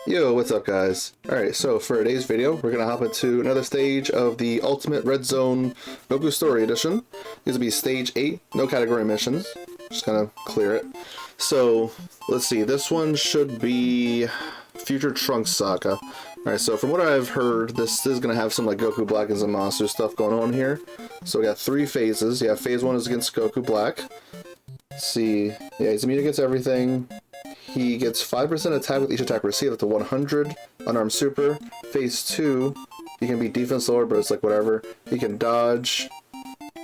Yo, what's up guys? Alright, so for today's video, we're gonna hop into another stage of the Ultimate Red Zone Goku Story Edition. This will be stage 8, no category missions. Just gonna clear it. So, let's see, this one should be Future Trunks Saga. Alright, so from what I've heard, this is gonna have some like Goku Black and Zamasu stuff going on here. So we got 3 phases. Yeah, phase 1 is against Goku Black. Let's see, yeah, he's immune against everything. He gets 5% attack with each attack received up to 100. Unarmed super. Phase 2, he can be defense lower, but it's like whatever. He can dodge.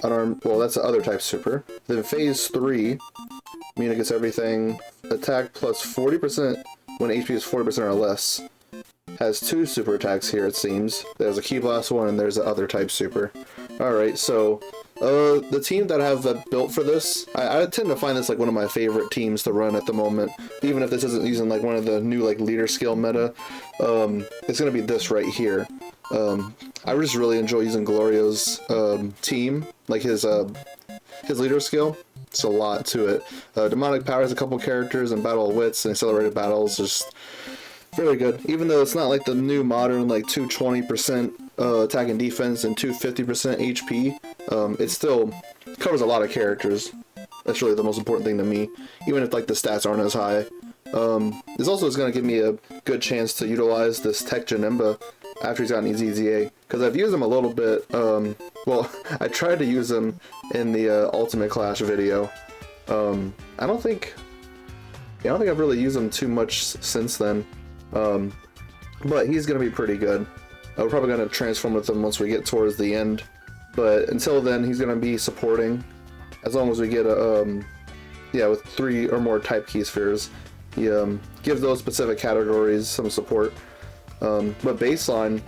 Unarmed, well, that's the other type super. Then phase 3, immune against everything. Attack plus 40% when HP is 40% or less. Has 2 super attacks here, it seems. There's a Ki Blast one, and there's the other type super. Alright, so the team that I have built for this, I tend to find this like one of my favorite teams to run at the moment, even if this isn't using like one of the new like leader skill meta. It's gonna be this right here. I just really enjoy using Glorio's team, like his leader skill. It's a lot to it. Demonic Power has a couple characters, and Battle of Wits and Accelerated Battles just very good. Even though it's not like the new modern like 220% attack and defense and 250% HP, it still covers a lot of characters. That's really the most important thing to me, even if like the stats aren't as high. This also is going to give me a good chance to utilize this Tech Janemba after he's gotten his EZA, because I've used him a little bit. Well, I tried to use him in the Ultimate Clash video. I don't think I've really used him too much since then. But he's going to be pretty good. We're probably going to transform with him once we get towards the end. But until then, he's going to be supporting. As long as we get a, yeah, with 3 or more type key spheres, he gives those specific categories some support. But baseline,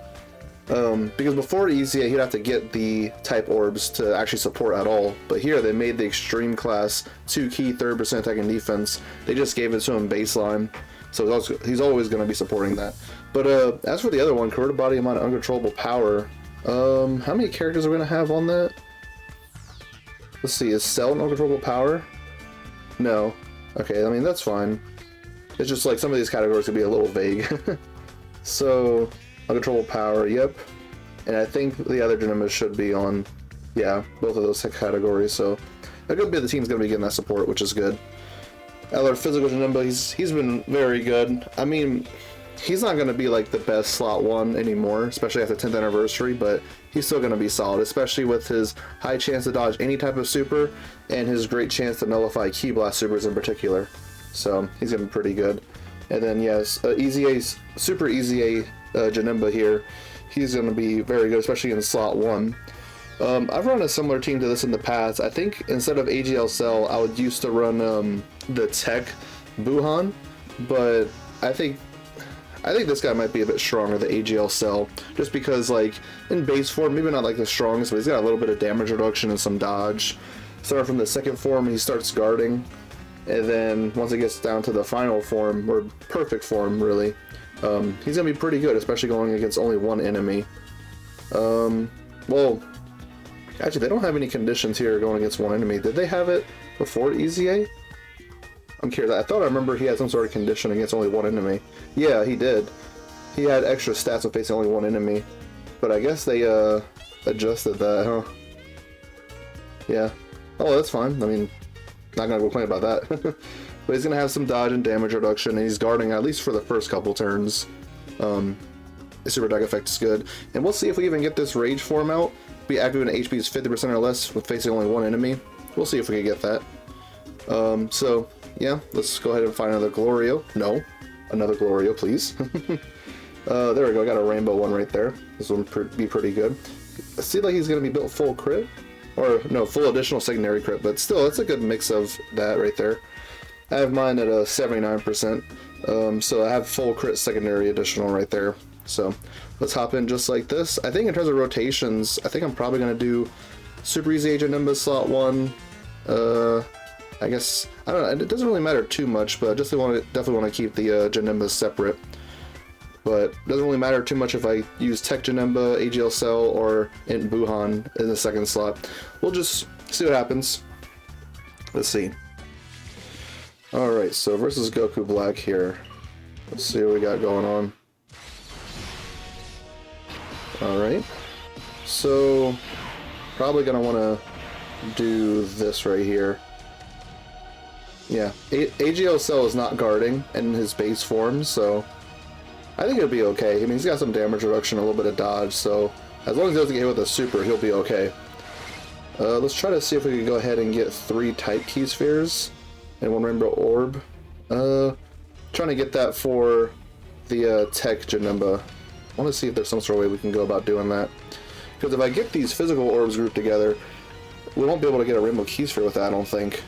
because before EZA, he'd have to get the type orbs to actually support at all. But here, they made the extreme class 2 key 30% attack and defense. They just gave it to him baseline. So he's always going to be supporting that. But as for the other one, Corroded Body Amount of Uncontrollable Power, how many characters are we going to have on that? Let's see, is Cell an Uncontrollable Power? No. Okay, I mean, that's fine. It's just like some of these categories could be a little vague. So, Uncontrollable Power, yep. And I think the other Janembas should be on, yeah, both of those categories. So, a good bit of the team's going to be getting that support, which is good. Our physical Janemba, he's been very good. I mean, he's not going to be like the best slot 1 anymore, especially after 10th anniversary, but he's still going to be solid, especially with his high chance to dodge any type of super and his great chance to nullify Ki Blast supers in particular. So he's going to be pretty good. And then yes, Super EZA Janemba here, he's going to be very good, especially in slot 1. I've run a similar team to this in the past. I think instead of AGL Cell, I would used to run the Tech Buhan, but I think this guy might be a bit stronger, the AGL Cell, just because like in base form, maybe not like the strongest, but he's got a little bit of damage reduction and some dodge. Starting from the second form, he starts guarding, and then once it gets down to the final form, or perfect form really, he's gonna be pretty good, especially going against only one enemy. Well, actually, they don't have any conditions here going against one enemy. Did they have it before EZA? I'm curious. I thought I remember he had some sort of condition against only one enemy. Yeah, he did. He had extra stats when facing only one enemy. But I guess they adjusted that, huh? Yeah. Oh, that's fine. I mean, not gonna complain about that. But he's gonna have some dodge and damage reduction, and he's guarding at least for the first couple turns. The super attack effect is good. And we'll see if we even get this rage form out. Be active when HP is 50% or less with facing only one enemy. We'll see if we can get that. So, yeah, let's go ahead and find another Glorio. No, another Glorio, please. There we go, I got a rainbow one right there. This one would be pretty good. I see like he's going to be built full crit. Or, no, full additional secondary crit, but still, that's a good mix of that right there. I have mine at a 79%, so I have full crit secondary additional right there. So, let's hop in just like this. I think in terms of rotations, I think I'm probably going to do Super EZA Janemba slot 1. I guess, I don't know, it doesn't really matter too much, but I just definitely want to keep the Janembas separate. But it doesn't really matter too much if I use Tech Janemba, AGL Cell, or in Buhan in the second slot. We'll just see what happens. Let's see. Alright, so versus Goku Black here. Let's see what we got going on. Alright. So, probably gonna want to do this right here. Yeah, AGL Cell is not guarding in his base form, so I think it'll be okay. I mean, he's got some damage reduction, a little bit of dodge, so as long as he doesn't get hit with a super, he'll be okay. Let's try to see if we can go ahead and get 3 type key spheres and 1 rainbow orb. Trying to get that for the tech Janemba. I want to see if there's some sort of way we can go about doing that. Because if I get these physical orbs grouped together, we won't be able to get a rainbow key sphere with that, I don't think.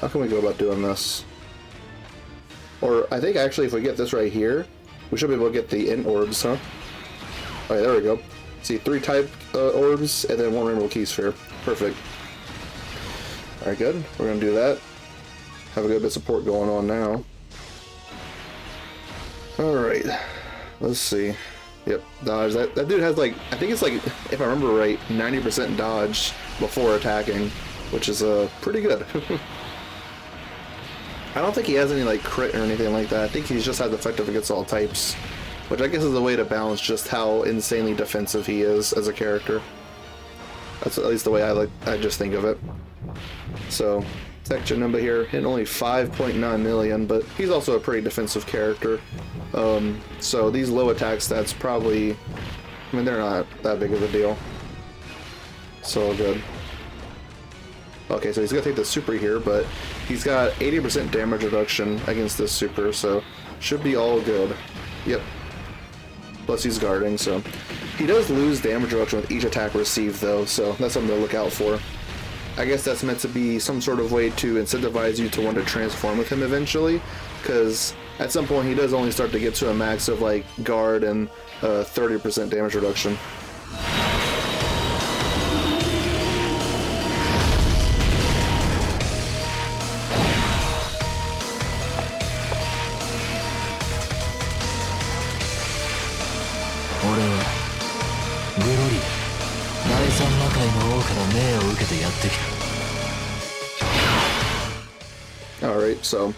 How can we go about doing this? Or I think actually if we get this right here, we should be able to get the int orbs, huh? Alright, there we go. See, 3 type orbs and then 1 rainbow key sphere. Perfect. Alright, good. We're gonna do that. Have a good bit of support going on now. Alright. Let's see. Yep, dodge. That dude has like, I think it's like, if I remember right, 90% dodge before attacking, which is pretty good. I don't think he has any like crit or anything like that. I think he's just as effective against all types, which I guess is a way to balance just how insanely defensive he is as a character. That's at least the way I just think of it. So, Tech Janemba here, hitting only 5.9 million, but he's also a pretty defensive character. So these low attack stats probably, I mean, they're not that big of a deal. So good. Okay, so he's gonna take the super here, but he's got 80% damage reduction against this super, so should be all good. Yep. Plus he's guarding, so he does lose damage reduction with each attack received though, so that's something to look out for. I guess that's meant to be some sort of way to incentivize you to want to transform with him eventually, because at some point he does only start to get to a max of like guard and 30% damage reduction. Alright, so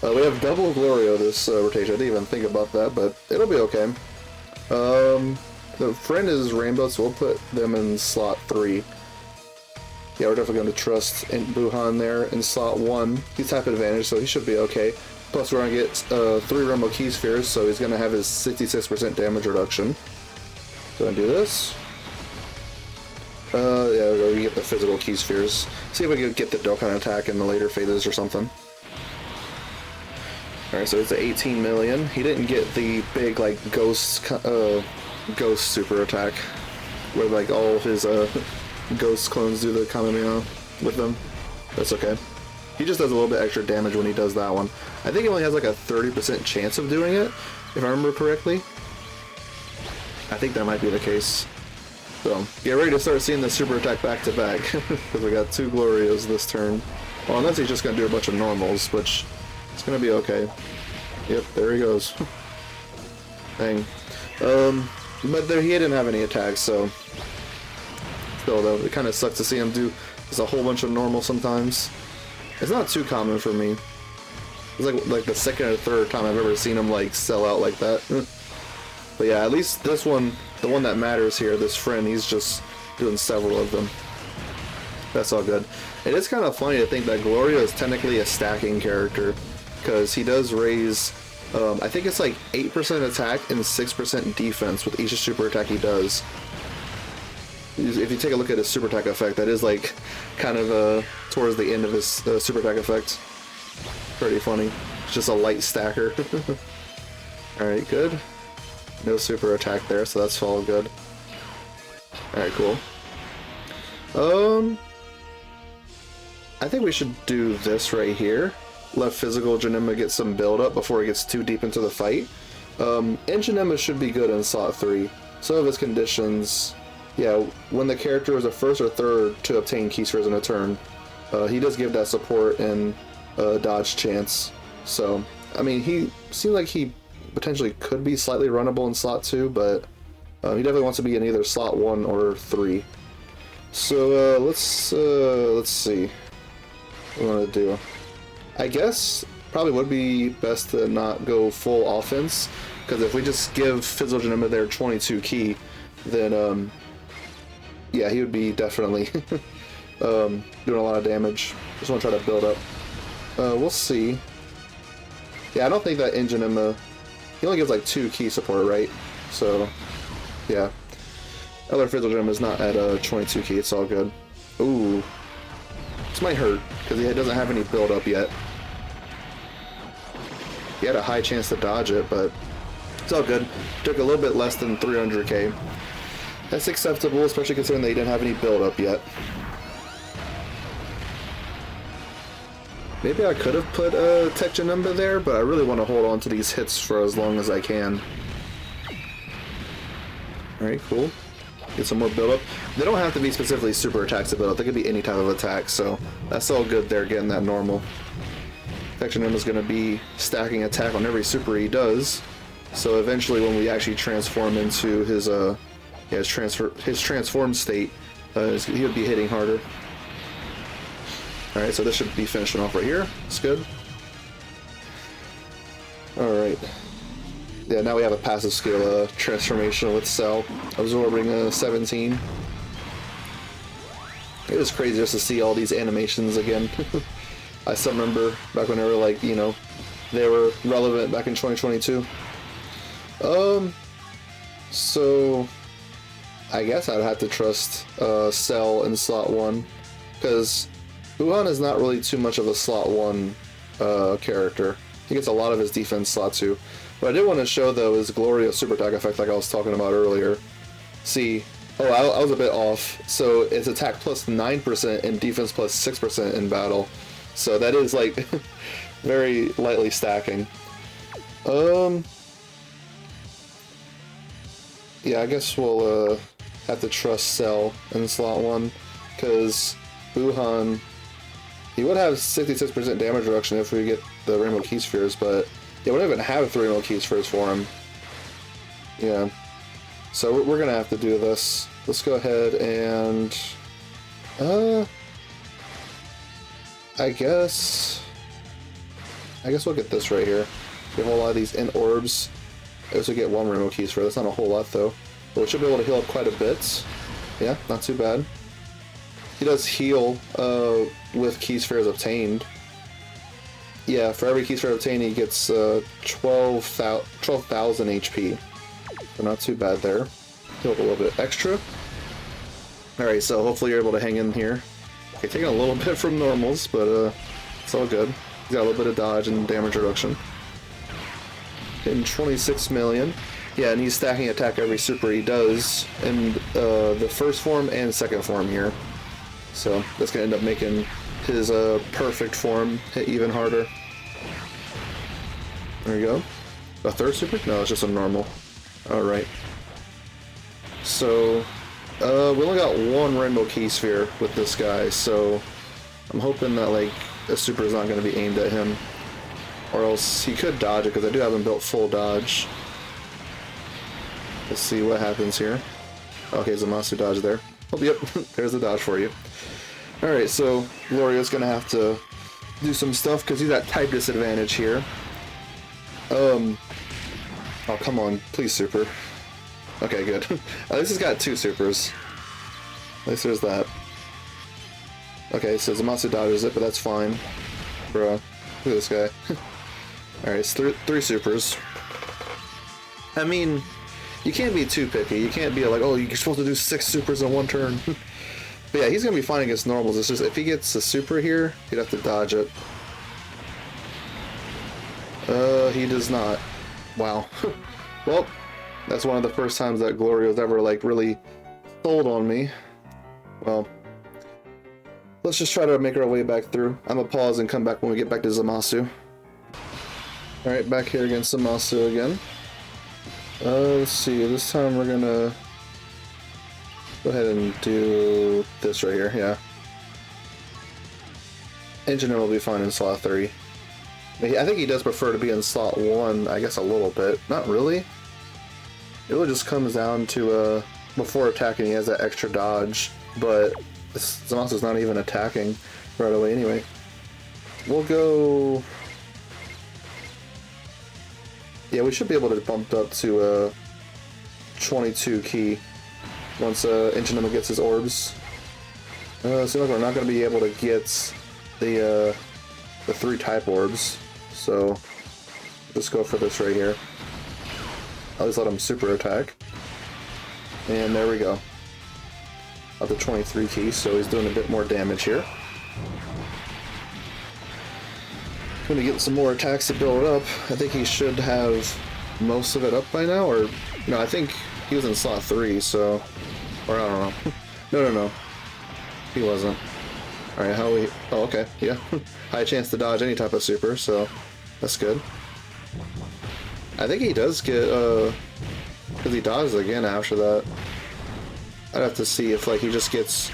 we have double Glorio this rotation. I didn't even think about that, but it'll be okay. The friend is Rainbow, so we'll put them in slot 3. Yeah, we're definitely going to trust Buhan there in slot 1. He's type advantage, so he should be okay. Plus we're going to get 3 Rainbow Key Spheres, so he's going to have his 66% damage reduction. So I'm going to do this. Yeah, we're going to get the physical Key Spheres. See if we can get the Dokkan attack in the later phases or something. Alright, so it's 18 million. He didn't get the big, like, ghost super attack, where, like, all of his, ghost clones do the Kamehameha with them. That's okay. He just does a little bit extra damage when he does that one. I think he only has, like, a 30% chance of doing it, if I remember correctly. I think that might be the case. So, get ready to start seeing the super attack back to back, because we got 2 Glorios this turn. Well, unless he's just going to do a bunch of normals, which... it's gonna be okay. Yep, there he goes. Dang. But there, he didn't have any attacks, so... still, though, it kind of sucks to see him do just a whole bunch of normal sometimes. It's not too common for me. It's like the second or third time I've ever seen him, like, sell out like that. But yeah, at least this one, the one that matters here, this friend, he's just doing several of them. That's all good. It is kind of funny to think that Gloria is technically a stacking character, because he does raise, I think it's like 8% attack and 6% defense with each super attack he does. If you take a look at his super attack effect, that is like kind of towards the end of his super attack effect. Pretty funny. It's just a light stacker. Alright, good. No super attack there, so that's all good. Alright, cool. I think we should do this right here. Let physical Janemba get some build up before it gets too deep into the fight. And Janemba should be good in slot 3. Some of his conditions, yeah, when the character is a first or third to obtain key spheres in a turn, he does give that support and dodge chance. So, I mean, he seems like he potentially could be slightly runnable in slot 2, but he definitely wants to be in either slot 1 or 3. So let's see what I want to do. I guess probably would be best to not go full offense, because if we just give Physical Gym their 22 key, then yeah, he would be definitely doing a lot of damage. Just want to try to build up. We'll see. Yeah, I don't think that Engine Emma, he only gives like 2 key support, right? So yeah, other Physical Gym is not at 22 key. It's all good. Ooh, this might hurt because he doesn't have any build up yet. He had a high chance to dodge it, but it's all good. Took a little bit less than 300k. That's acceptable, especially considering they didn't have any build up yet. Maybe I could have put a Tech Janemba there, but I really want to hold on to these hits for as long as I can. Alright, cool. Get some more build up. They don't have to be specifically super attacks to build up. They could be any type of attack, so that's all good there, getting that normal. Tech Janemba's going to be stacking attack on every super he does, so eventually when we actually transform into his transformed state, he would be hitting harder. Alright, so this should be finishing off right here. That's good. Alright. Yeah, now we have a passive skill transformation with Cell. Absorbing 17. It was crazy just to see all these animations again. I still remember back when they were like, you know, they were relevant back in 2022. So I guess I'd have to trust Cell in slot 1, because Wuhan is not really too much of a slot 1 character. He gets a lot of his defense slot 2. What I did want to show though is Gloria super attack effect, like I was talking about earlier. See, oh, I was a bit off. So it's attack plus 9% and defense plus 6% in battle. So that is like very lightly stacking. Yeah, I guess we'll have to trust Cell in slot 1, because Wuhan, he would have 66% damage reduction if we get the Rainbow Key Spheres, but yeah, we don't even have 3 Rainbow Key Spheres for him. Yeah, so we're gonna have to do this. Let's go ahead and I guess we'll get this right here. Get a whole lot of these in orbs. I guess we get 1 Rainbow Key Sphere. That's not a whole lot though, but we should be able to heal up quite a bit. Yeah, not too bad. He does heal with Key Spheres obtained. Yeah, for every Key Sphere obtained, he gets 12,000 HP. So not too bad there. Heal up a little bit extra. Alright, so hopefully you're able to hang in here. Okay, taking a little bit from normals, but it's all good. He's got a little bit of dodge and damage reduction. Hitting 26 million. Yeah, and he's stacking attack every super he does in the first form and second form here. So that's going to end up making his perfect form hit even harder. There you go. A third super? No, it's just a normal. Alright. So, we only got 1 Rainbow Key Sphere with this guy, so I'm hoping that, like, a super is not going to be aimed at him. Or else he could dodge it, because I do have him built full dodge. Let's see what happens here. Okay, Zamasu dodge there. Oh, yep, there's the dodge for you. Alright, so Gloria's going to have to do some stuff, because he's at type disadvantage here. Oh, come on. Please, super. Okay, good. At least he's got 2 supers. At least there's that. Okay, so Zamasu dodges it, but that's fine. Bruh. Look at this guy. Alright, it's 3 supers. I mean, you can't be too picky. You can't be like, oh, you're supposed to do 6 supers in 1 turn. But yeah, he's going to be fine against normals. It's just, if he gets a super here, he'd have to dodge it. He does not. Wow. Well, that's one of the first times that Glorio's ever, like, really sold on me. Well, let's just try to make our way back through. I'm gonna pause and come back when we get back to Zamasu. Alright, back here against Zamasu again. Let's see, this time we're gonna go ahead and do this right here, yeah. Engineer will be fine in slot 3. I think he does prefer to be in slot 1, I guess a little bit. Not really. It really just comes down to, before attacking he has that extra dodge, but Zamasu's not even attacking right away anyway. We'll go Yeah, we should be able to bump up to 22 key once Inchinima gets his orbs. Seems like we're not going to be able to get the 3 type orbs, so just go for this right here. At least let him super attack. And there we go. Up to 23 keys, so he's doing a bit more damage here. Gonna get some more attacks to build up. I think he should have most of it up by now, or no, I think he was in slot 3, so, or I don't know. No, he wasn't. Alright, how we, oh okay, yeah. High chance to dodge any type of super, so that's good. I think he does get, because he dodges again after that. I'd have to see if, like, he just gets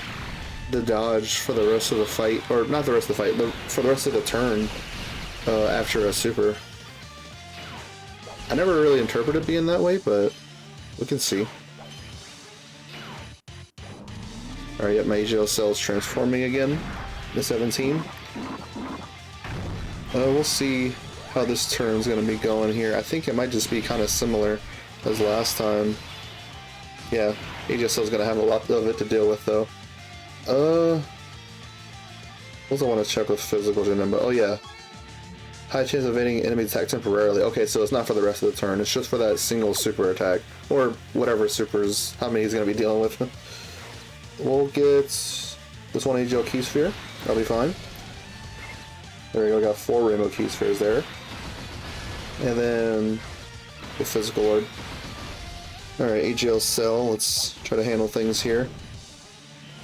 the dodge for the rest of the fight, or not the rest of the fight, but for the rest of the turn after a super. I never really interpreted it being that way, but we can see. Alright, yep, my AGL cell's transforming again, the 17. We'll see how this turn's going to be going here. I think it might just be kind of similar as last time. Yeah, AGL cell's going to have a lot of it to deal with, though. Also want to check with physical Janemba. Oh yeah. High chance of evading enemy attack temporarily. Okay, so it's not for the rest of the turn. It's just for that single super attack. Or whatever supers, how many he's going to be dealing with. We'll get this one AGL Key Sphere. That'll be fine. There we go, got 4 Rainbow Key Spheres there. And then the Physical Lord. Alright, AGL Cell, let's try to handle things here.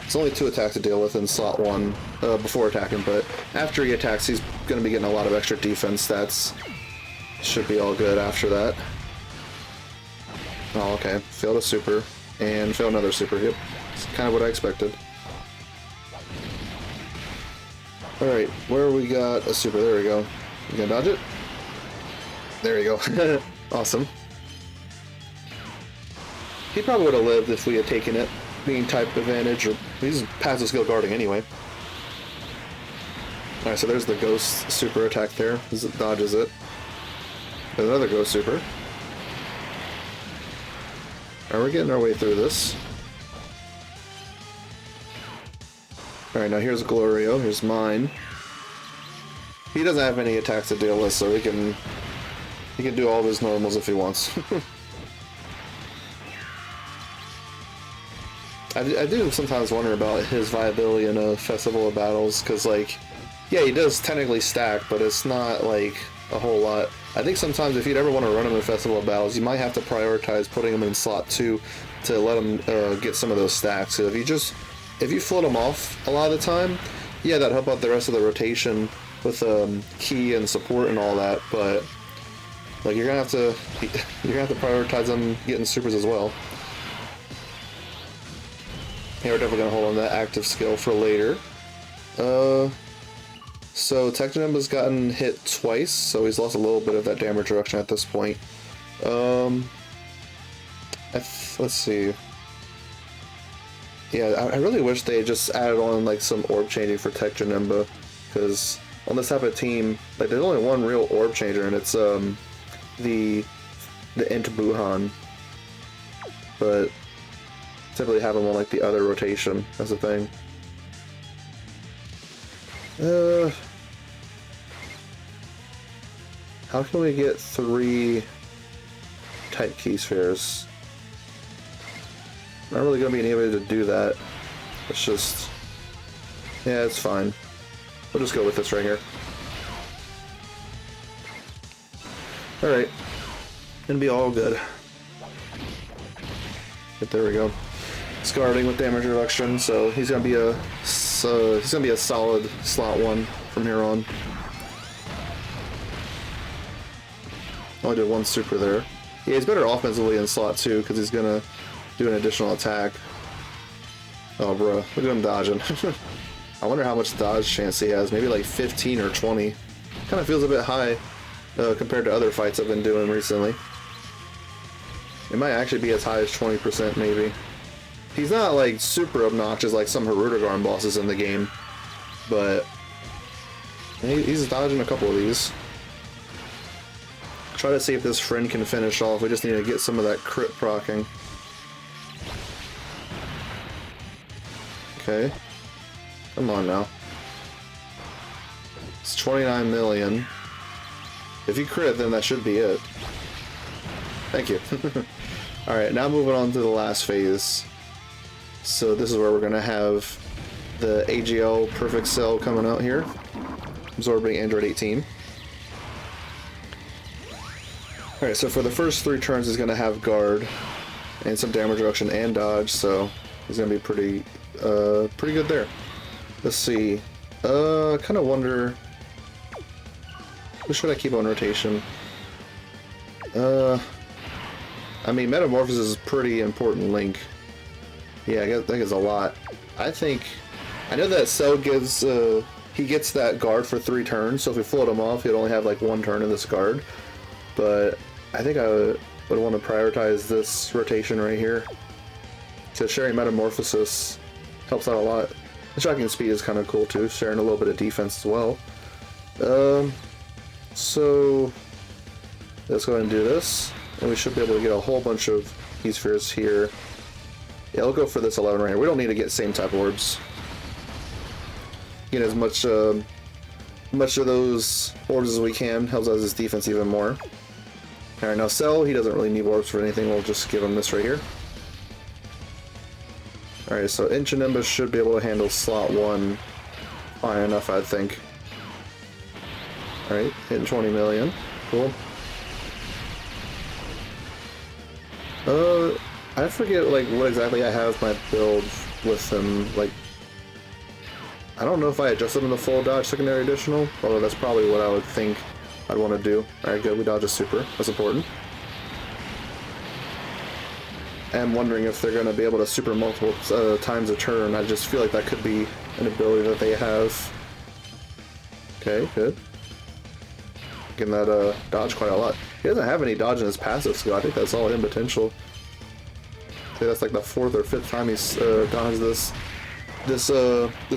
It's only 2 attacks to deal with in slot 1 before attacking, but after he attacks, he's going to be getting a lot of extra defense stats. Should be all good after that. Oh, okay. Failed a super, and failed another super. Yep. It's kind of what I expected. Alright, where we got a super? There we go. You gonna dodge it? There we go. Awesome. He probably would have lived if we had taken it, being type advantage, or he's passive skill guarding anyway. Alright, so there's the ghost super attack there. This dodges it. There's another ghost super. Alright, we're getting our way through this. Alright, now here's Glorio, here's mine. He doesn't have any attacks to deal with, so he can do all of his normals if he wants. I do sometimes wonder about his viability in a Festival of Battles, because, like, yeah, he does technically stack, but it's not, like, a whole lot. I think sometimes if you'd ever want to run him in Festival of Battles, you might have to prioritize putting him in slot 2 to let him get some of those stacks. So if you float him off a lot of the time, yeah, that'd help out the rest of the rotation with key and support and all that, but, like, you're gonna have to prioritize him getting supers as well. Yeah, we're definitely going to hold on that active skill for later. So Technonumba's gotten hit twice, so he's lost a little bit of that damage reduction at this point. Let's see. Yeah, I really wish they just added on, like, some orb changing for Technonumba, because on this type of team, like, there's only one real orb changer, and it's the Int Buhan. But typically have him on, like, the other rotation. That's the thing. How can we get 3 type key spheres? Not really gonna be any way to do that. It's just, yeah, it's fine. We'll just go with this right here. Alright. Gonna be all good. But there we go. Discarding with damage reduction, so he's gonna be a solid slot 1 from here on. Only did 1 super there. Yeah, he's better offensively in slot 2 because he's gonna do an additional attack. Oh, bro, look at him dodging. I wonder how much dodge chance he has. Maybe like 15 or 20. Kind of feels a bit high compared to other fights I've been doing recently. It might actually be as high as 20% maybe. He's not, like, super obnoxious like some Hirudegarn bosses in the game, but he's dodging a couple of these. Try to see if this friend can finish off. We just need to get some of that crit procking. Okay. Come on now. It's 29 million. If you crit, then that should be it. Thank you. Alright, now moving on to the last phase. So this is where we're going to have the AGL Perfect Cell coming out here. Absorbing Android 18. Alright, so for the first 3 turns he's going to have guard and some damage reduction and dodge, so he's going to be pretty good there. Let's see. Kind of wonder... Who should I keep on rotation? I mean, Metamorphosis is a pretty important link. Yeah, I think it's a lot. I know that Cell gives, he gets that guard for 3 turns, so if we float him off, he'd only have like 1 turn in this guard. But I think I would want to prioritize this rotation right here. So sharing Metamorphosis helps out a lot. The shocking speed is kind of cool too, sharing a little bit of defense as well. So let's go ahead and do this, and we should be able to get a whole bunch of key spheres here. Yeah, I'll go for this 11 right here. We don't need to get same type orbs. Get as much of those orbs as we can. Helps out his defense even more. Alright, now Cell, he doesn't really need orbs for anything. We'll just give him this right here. Alright, so Inchinimba should be able to handle slot 1 fine enough, I think. Alright, hitting 20 million. Cool. I forget, like, what exactly I have my build with them. Like, I don't know if I adjusted them to full dodge secondary additional, although that's probably what I would think I'd want to do. Alright, good, we dodge a super. That's important. I'm wondering if they're going to be able to super multiple times a turn. I just feel like that could be an ability that they have. Okay, good. Getting that dodge quite a lot. He doesn't have any dodge in his passive skill. I think that's all in potential. I think that's like the 4th or 5th time he's dodged this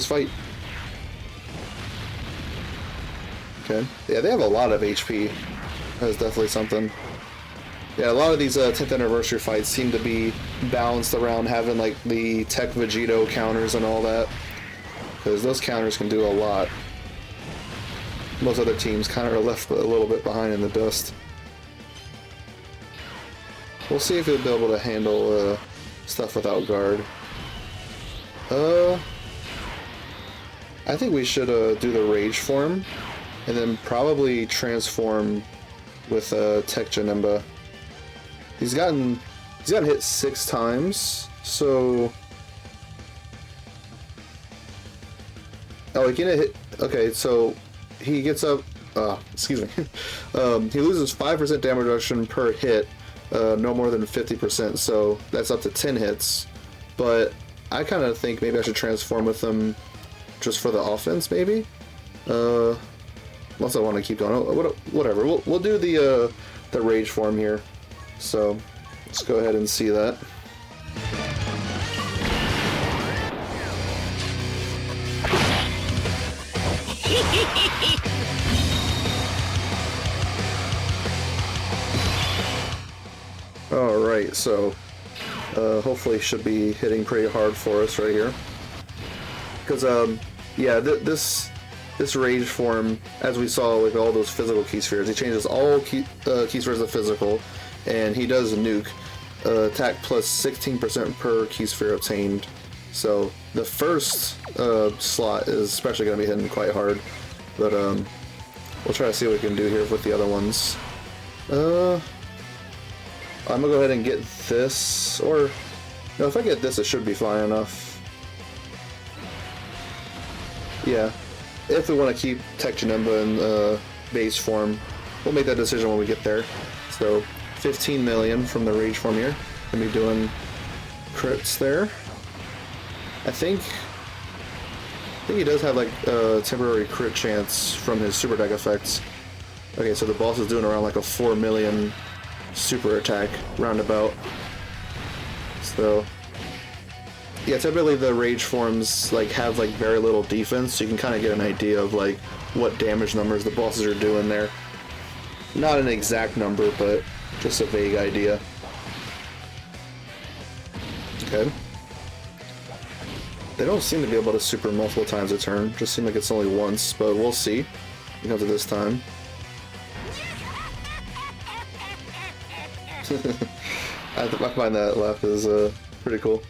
fight. Okay. Yeah, they have a lot of HP. That's definitely something. Yeah, a lot of these 10th anniversary fights seem to be balanced around having like the Tech Vegito counters and all that, because those counters can do a lot. Most other teams kind of are left a little bit behind in the dust. We'll see if he'll be able to handle stuff without guard. I think we should do the Rage form, and then probably transform with Tech Janemba. He's gotten hit 6 times, so... Oh, he can hit... Okay, so he gets up... excuse me. He loses 5% damage reduction per hit, no more than 50%, so that's up to 10 hits. But I kind of think maybe I should transform with him just for the offense, maybe? Unless I want to keep going. Whatever. We'll do the Rage form here. So let's go ahead and see that. Alright, so hopefully should be hitting pretty hard for us right here. Because, yeah, this Rage form, as we saw with all those physical key spheres, he changes all key spheres to physical, and he does nuke. Attack plus 16% per key sphere obtained. So the first slot is especially going to be hitting quite hard. But we'll try to see what we can do here with the other ones. I'm going to go ahead and get this, or... No, if I get this, it should be fine enough. Yeah. If we want to keep Tech Janemba in base form, we'll make that decision when we get there. So, 15 million from the Rage form here. Gonna be doing crits there. I think he does have like a temporary crit chance from his super attack effects. Okay, so the boss is doing around like a 4 million super attack roundabout. So yeah, typically the Rage forms like have like very little defense, so you can kind of get an idea of like what damage numbers the bosses are doing there. Not an exact number, but just a vague idea. Okay. They don't seem to be able to super multiple times a turn. Just seem like it's only once, but we'll see. When it comes to this time. I find that laugh is pretty cool.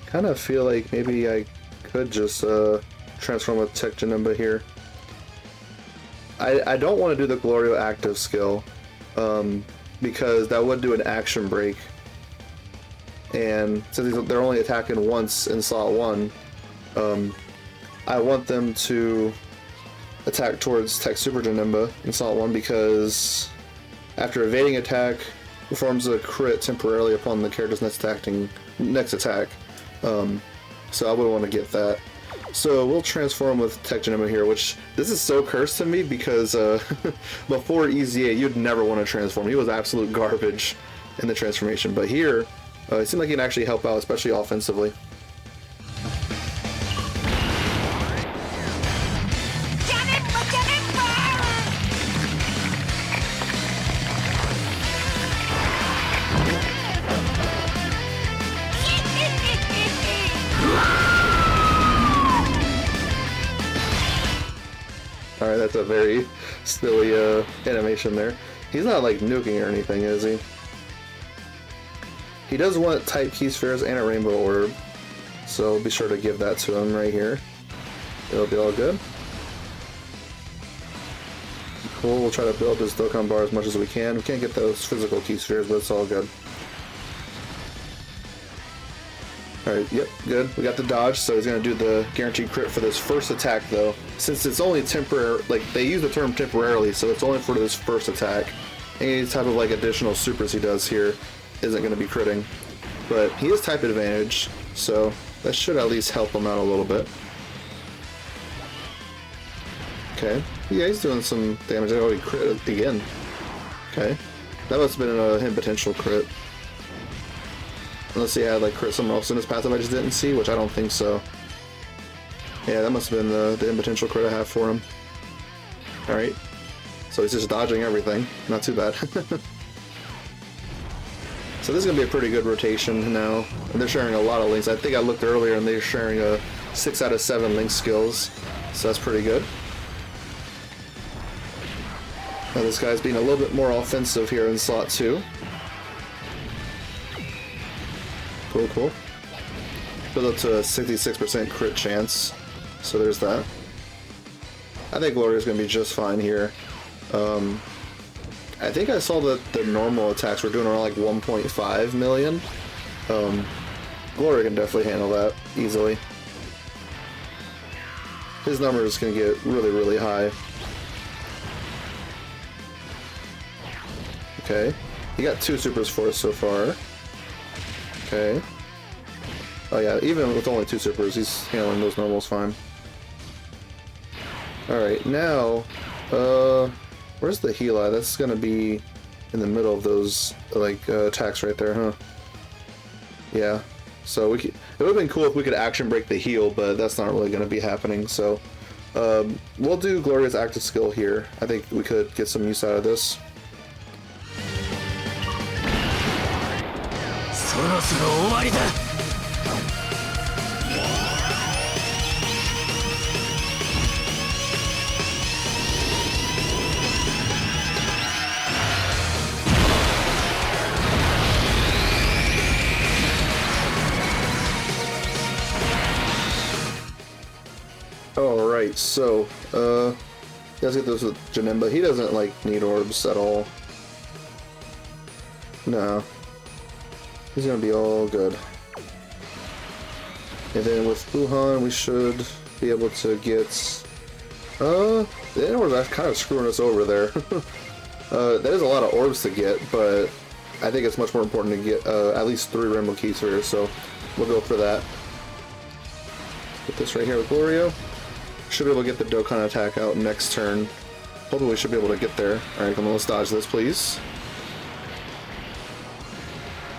Kind of feel like maybe I could just transform with Tech Janemba here. I don't want to do the Glorio active skill because that would do an action break. And since they're only attacking once in slot 1, I want them to attack towards Tech Super Janemba in slot 1 because after evading attack, performs a crit temporarily upon the character's next attack. So I would want to get that. So we'll transform with Tech Janemba here, which this is so cursed to me because before EZA you'd never want to transform. He was absolute garbage in the transformation, but here it seemed like he can actually help out, especially offensively. Alright, that's a very silly animation there. He's not like nuking or anything, is he? He does want type key spheres and a rainbow orb, so be sure to give that to him right here. It'll be all good. Cool, we'll try to build this Dokkan bar as much as we can. We can't get those physical key spheres, but it's all good. Alright, yep, good. We got the dodge, so he's going to do the guaranteed crit for this first attack, though. Since it's only temporary, like, they use the term temporarily, so it's only for this first attack. Any type of, like, additional supers he does here isn't going to be critting. But he has type advantage, so that should at least help him out a little bit. Okay. Yeah, he's doing some damage. Oh, he crit again. Okay. That must have been a hidden potential crit. Unless he had like crit somewhere else in his passive I just didn't see, which I don't think so. Yeah, that must have been the hidden potential crit I have for him. Alright. So he's just dodging everything. Not too bad. So this is going to be a pretty good rotation now. And they're sharing a lot of links. I think I looked earlier and they're sharing a 6 out of 7 link skills. So that's pretty good. Now this guy's being a little bit more offensive here in slot 2. Cool, cool. Build up to a 66% crit chance. So there's that. I think Gloria's going to be just fine here. I think I saw that the normal attacks were doing around like 1.5 million. Gloria can definitely handle that easily. His number is going to get really, really high. Okay. He got 2 supers for us so far. Okay. Oh yeah, even with only 2 supers, he's handling those normals fine. Alright, now, where's the heal at? That's gonna be in the middle of those, like, attacks right there, huh? Yeah. So it would have been cool if we could action break the heal, but that's not really gonna be happening, so... we'll do Gloria's active skill here. I think we could get some use out of this. Alright, so, let's get this with Janemba. He doesn't, like, need orbs at all. No. He's gonna be all good. And then with Wuhan, we should be able to get... the orbs are kind of screwing us over there. There's a lot of orbs to get, but I think it's much more important to get at least 3 Rainbow Key Spheres, so we'll go for that. Get this right here with Glorio. Should be able to get the Dokkan attack out next turn. Hopefully we should be able to get there. Alright, come on, let's dodge this, please.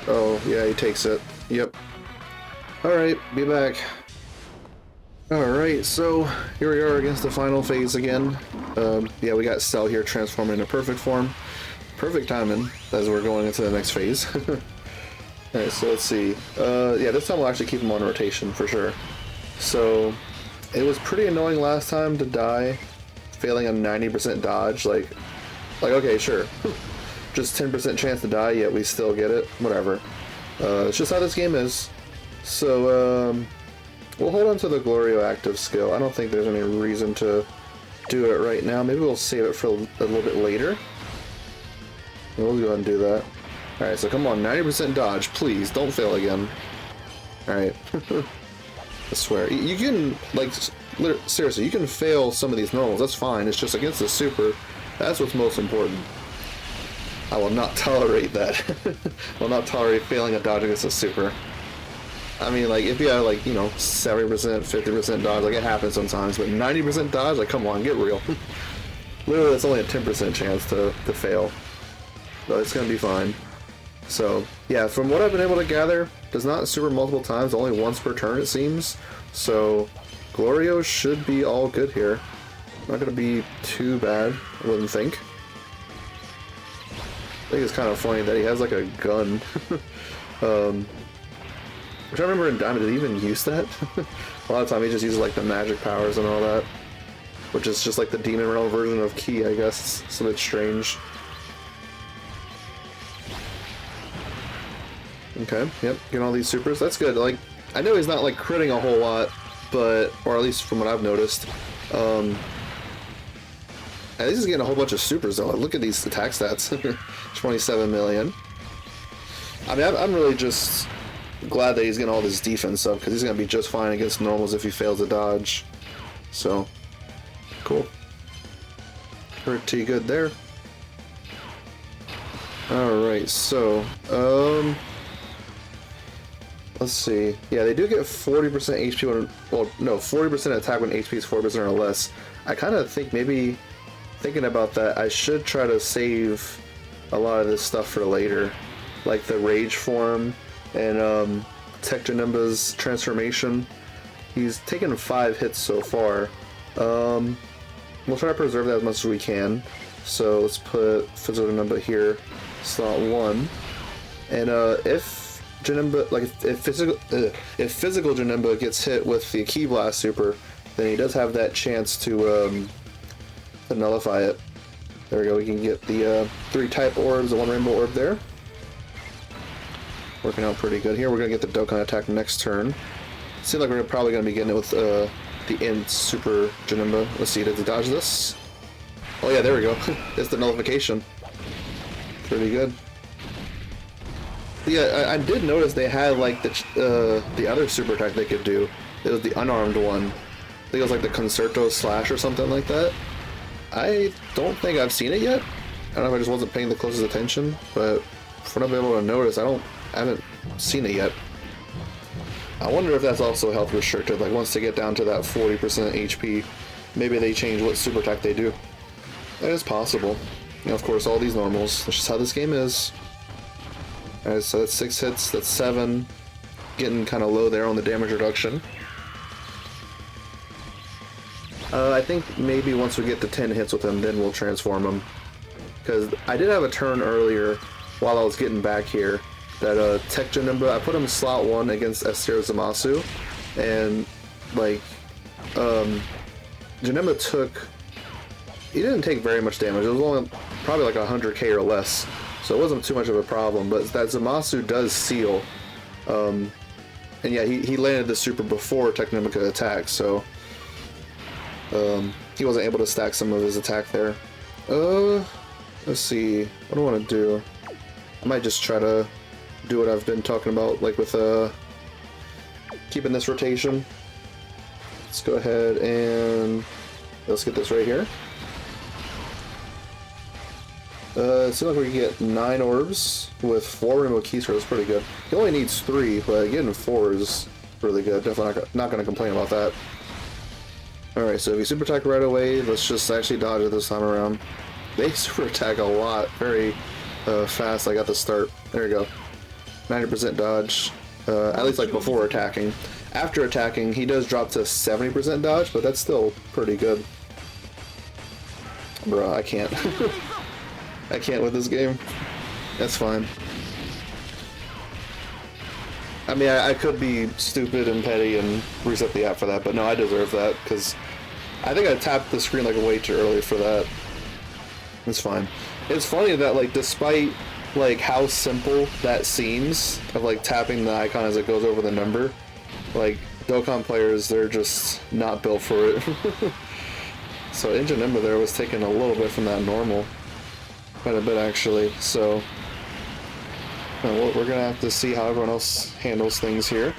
Oh, yeah, he takes it. Yep. Alright, be back. Alright, so here we are against the final phase again. Yeah, we got Cell here transforming into perfect form. Perfect timing as we're going into the next phase. Alright, so let's see. Yeah, this time we'll actually keep him on rotation for sure. So, it was pretty annoying last time to die, failing a 90% dodge. Like, okay, sure. Just 10% chance to die, yet we still get it. Whatever. It's just how this game is. So, we'll hold on to the Glorio active skill. I don't think there's any reason to do it right now. Maybe we'll save it for a little bit later. We'll go ahead and do that. Alright, so come on, 90% dodge, please, don't fail again. Alright. I swear. You can, like, seriously, you can fail some of these normals, that's fine. It's just against the super, that's what's most important. I will not tolerate that. I will not tolerate failing a dodge against a super. I mean, like, if you have, like, you know, 70%, 50% dodge, like, it happens sometimes, but 90% dodge, like, come on, get real. Literally, it's only a 10% chance to fail. But it's gonna be fine. So, yeah, from what I've been able to gather, does not super multiple times, only once per turn, it seems. So, Glorio should be all good here. Not gonna be too bad, I wouldn't think. I think it's kind of funny that he has, like, a gun. Which I remember in Diamond, did he even use that? A lot of time he just uses like the magic powers and all that. Which is just like the Demon Realm version of Ki, I guess. It's a bit strange. Okay, yep, getting all these supers. That's good. Like, I know he's not like critting a whole lot, but, or at least from what I've noticed. At least he's getting a whole bunch of supers though. Look at these attack stats. 27 million. I mean, I'm really just glad that he's getting all this defense up, because he's going to be just fine against normals if he fails to dodge. So, cool. Pretty good there. Alright, so, let's see. Yeah, they do get 40% HP when, well, no, 40% attack when HP is 40% or less. I kind of think maybe, thinking about that, I should try to save a lot of this stuff for later. Like the Rage form, and Tech Janemba's transformation. He's taken 5 hits so far. We'll try to preserve that as much as we can. So let's put Physical Janemba here, slot 1. And if Janemba, like if physical Janemba gets hit with the Ki Blast super, then he does have that chance to nullify it. There we go. We can get the 3 type orbs and 1 rainbow orb there. Working out pretty good here. We're going to get the Dokkan attack next turn. Seems like we're probably going to be getting it with the End Super Janemba. Let's see, did he dodge this? Oh yeah, there we go. It's the nullification. Pretty good. Yeah, I did notice they had like the other super attack they could do. It was the unarmed one. I think it was like the Concerto Slash or something like that. I don't think I've seen it yet. I don't know if I just wasn't paying the closest attention, but from what I've been able to notice, I haven't seen it yet. I wonder if that's also health restricted, like once they get down to that 40% HP, maybe they change what super attack they do. That is possible. And of course, all these normals, that's just how this game is. Alright, so that's 6 hits, that's 7. Getting kind of low there on the damage reduction. I think maybe once we get to 10 hits with him, then we'll transform him. Because I did have a turn earlier while I was getting back here that Tech Janemba, I put him slot 1 against Estero Zamasu, and like Janemba took, he didn't take very much damage. It was only probably like 100k or less, so it wasn't too much of a problem. But that Zamasu does seal, and yeah, he landed the super before Tech Janemba could attack, so he wasn't able to stack some of his attack there. Let's see, what do I want to do? I might just try to do what I've been talking about, like with keeping this rotation. Let's go ahead and let's get this right here. It seems like we can get 9 orbs with 4 rainbow keys. That's pretty good. He only needs 3, but getting 4 is really good. Definitely not going to complain about that. Alright, so if you super attack right away, let's just actually dodge it this time around. They super attack a lot, very fast, like at the start. There you go. 90% dodge, at least like before attacking. After attacking, he does drop to 70% dodge, but that's still pretty good. Bruh, I can't. I can't with this game. That's fine. I mean, I could be stupid and petty and reset the app for that, but no, I deserve that, because I think I tapped the screen like way too early for that. It's fine. It's funny that, like, despite, like, how simple that seems, of, like, tapping the icon as it goes over the number, like, Dokkan players, they're just not built for it. So Injanimba there was taking a little bit from that normal. Quite a bit, actually, so... we're gonna have to see how everyone else handles things here.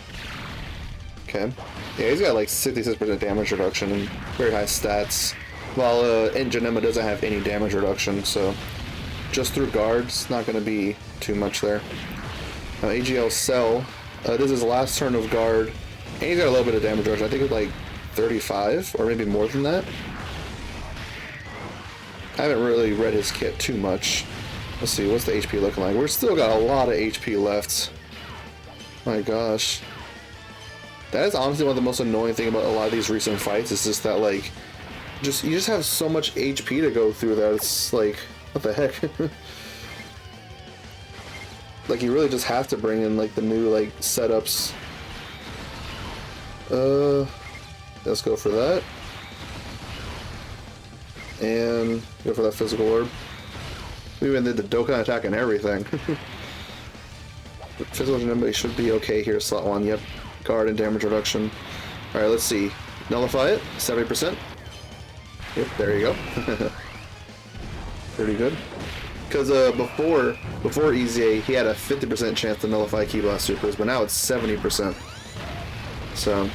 Okay. Yeah, he's got like 66% damage reduction and very high stats. While Injanimba doesn't have any damage reduction, so just through guards, not gonna be too much there. Now AGL Cell, this is his last turn of guard, and he's got a little bit of damage reduction. I think it's like 35, or maybe more than that. I haven't really read his kit too much. Let's see, what's the HP looking like? We're still got a lot of HP left. My gosh. That is honestly one of the most annoying things about a lot of these recent fights, is just that, like, you just have so much HP to go through that it's like, what the heck? Like, you really just have to bring in, like, the new, like, setups. Let's go for that. And go for that physical orb. We even did the Dokkan attack and everything. Physical Injanimba should be okay here, slot 1, yep. Guard and damage reduction. Alright, let's see. Nullify it, 70%. Yep, there you go. Pretty good. Because before EZA, he had a 50% chance to nullify Ki Blast Supers, but now it's 70%. So,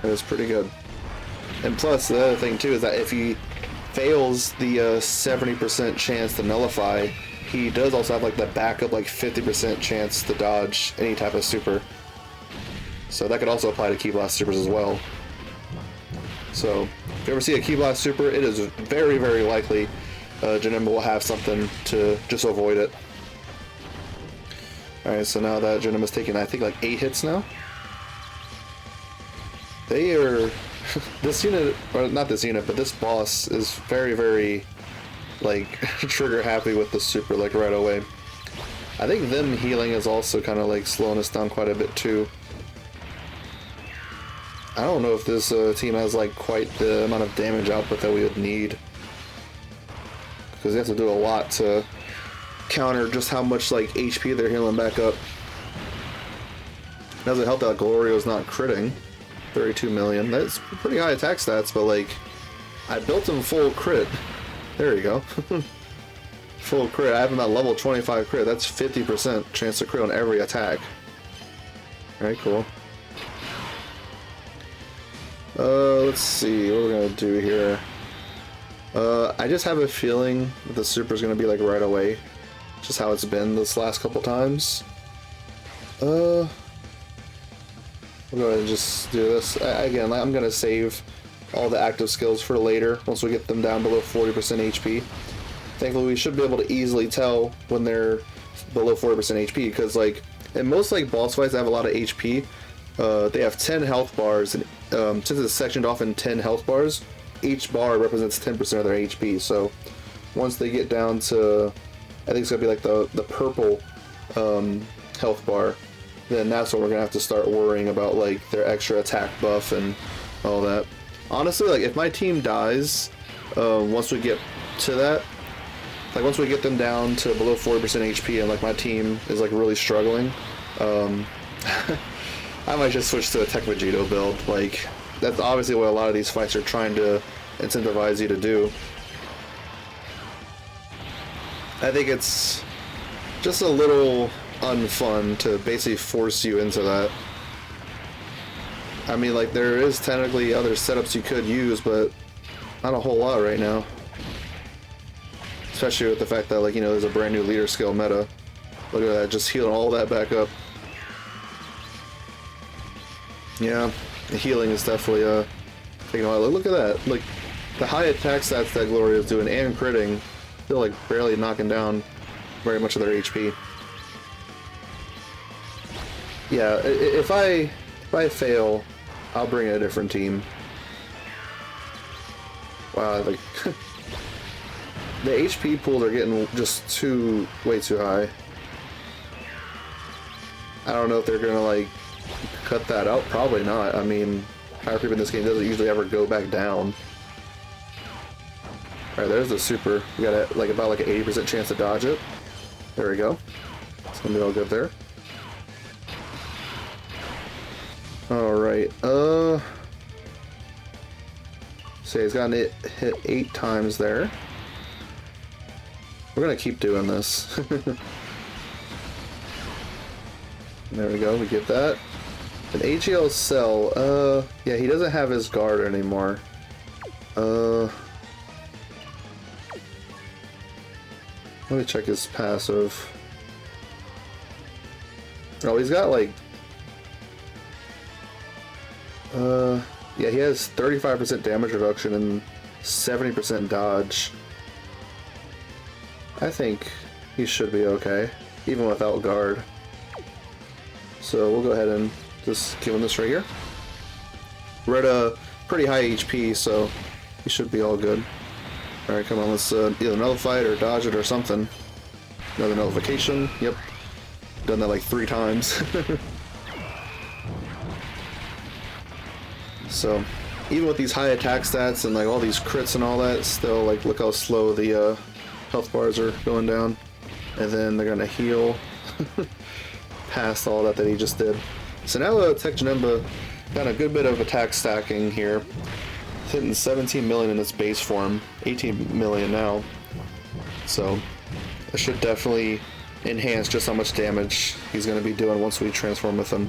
that is pretty good. And plus, the other thing too is that if he fails the 70% chance to nullify, he does also have like the backup like 50% chance to dodge any type of super. So that could also apply to Ki Blast Supers as well. So if you ever see a Ki Blast Super, it is very, very likely Janimba will have something to just avoid it. Alright, so now that Janimba's taking, I think, like 8 hits now. They are... this unit, or not this unit, but this boss is very, very, like, trigger happy with the super, like, right away. I think them healing is also kind of, like, slowing us down quite a bit, too. I don't know if this team has, like, quite the amount of damage output that we would need. Because they have to do a lot to counter just how much, like, HP they're healing back up. It doesn't help that Glorio's not critting. 32 million. That's pretty high attack stats, but like, I built him full crit. There you go. Full crit. I have him at level 25 crit. That's 50% chance to crit on every attack. Alright, cool. Let's see what we're gonna do here. I just have a feeling that the super's gonna be like right away. Just how it's been this last couple times. We'll go ahead and just do this. Again, I'm going to save all the active skills for later, once we get them down below 40% HP. Thankfully, we should be able to easily tell when they're below 40% HP, because, like, in most, like, boss fights that have a lot of HP, they have 10 health bars, and since it's sectioned off in 10 health bars, each bar represents 10% of their HP, so once they get down to, I think it's going to be, like, the purple health bar, then that's when we're gonna have to start worrying about like their extra attack buff and all that. Honestly, like if my team dies, once we get to that, like once we get them down to below 40% HP and like my team is like really struggling, I might just switch to a Tech Vegito build. Like that's obviously what a lot of these fights are trying to incentivize you to do. I think it's just a little unfun to basically force you into that. I mean, like, there is technically other setups you could use, but not a whole lot right now. Especially with the fact that, like, you know, there's a brand new leader skill meta. Look at that, just healing all that back up. Yeah, the healing is definitely, taking a while. Look at that. Like, the high attack stats that Gloria is doing and critting, still, like, barely knocking down very much of their HP. Yeah, if I fail I'll bring a different team. Wow, like the HP pools are getting just way too high. I don't know if they're gonna like cut that out. Probably not. I mean, power creep in this game doesn't usually ever go back down. Alright, there's the super. We got about an 80% chance to dodge it. There we go. It's gonna be all good there. Alright, so he's gotten it hit 8 times there. We're gonna keep doing this. There we go, we get that. An AGL cell, yeah, he doesn't have his guard anymore. Let me check his passive. Oh, he's got like... yeah, he has 35% damage reduction and 70% dodge. I think he should be okay, even without guard. So we'll go ahead and just give him this right here. We're at a pretty high HP, so he should be all good. Alright, come on, let's either nullify it or dodge it or something. Another nullification, yep. Done that like 3 times. So, even with these high attack stats and like all these crits and all that, still like look how slow the health bars are going down. And then they're gonna heal past all that he just did. So now Tech Janemba got a good bit of attack stacking here. Hitting 17 million in its base form, 18 million now. So it should definitely enhance just how much damage he's going to be doing once we transform with him.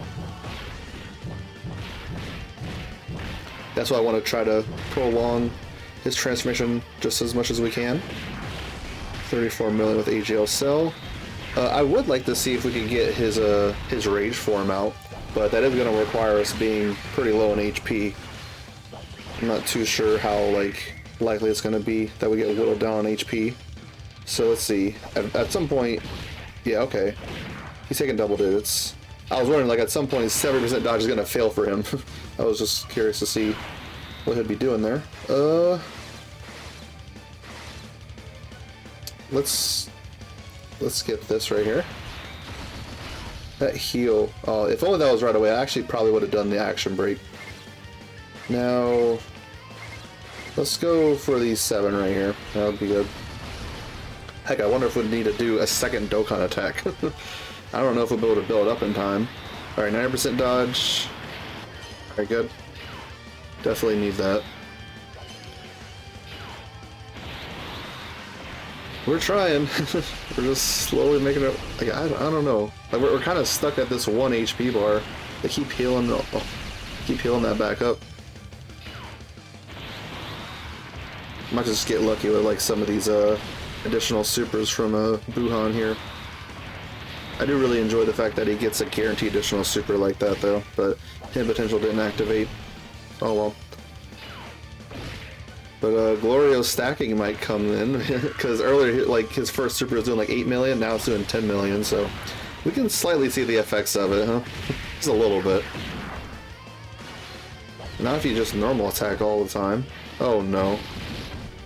That's why I want to try to prolong his transformation just as much as we can. 34 million with AGL Cell. I would like to see if we could get his Rage form out, but that is going to require us being pretty low in HP. I'm not too sure how likely it's going to be that we get whittled down on HP. So let's see. At some point, yeah, okay. He's taking double digits. I was wondering, like, at some point, 70% dodge is going to fail for him. I was just curious to see what he'd be doing there. Let's get this right here. That heal. Oh, if only that was right away, I actually probably would have done the action break. Now, let's go for these 7 right here. That would be good. Heck, I wonder if we'd need to do a second Dokkan attack. I don't know if we'll be able to build up in time. Alright, 90% dodge. Alright, good. Definitely need that. We're trying. We're just slowly making it. Like, I don't know. Like, we're kind of stuck at this 1 HP bar. They keep healing. Keep healing that back up. Might just get lucky with like some of these additional supers from Buhan here. I do really enjoy the fact that he gets a guaranteed additional super like that though, but hidden potential didn't activate. Oh well. But Glorio's stacking might come in, because earlier like his first super was doing like 8 million, now it's doing 10 million, so we can slightly see the effects of it, huh? Just a little bit. Not if you just normal attack all the time. Oh no.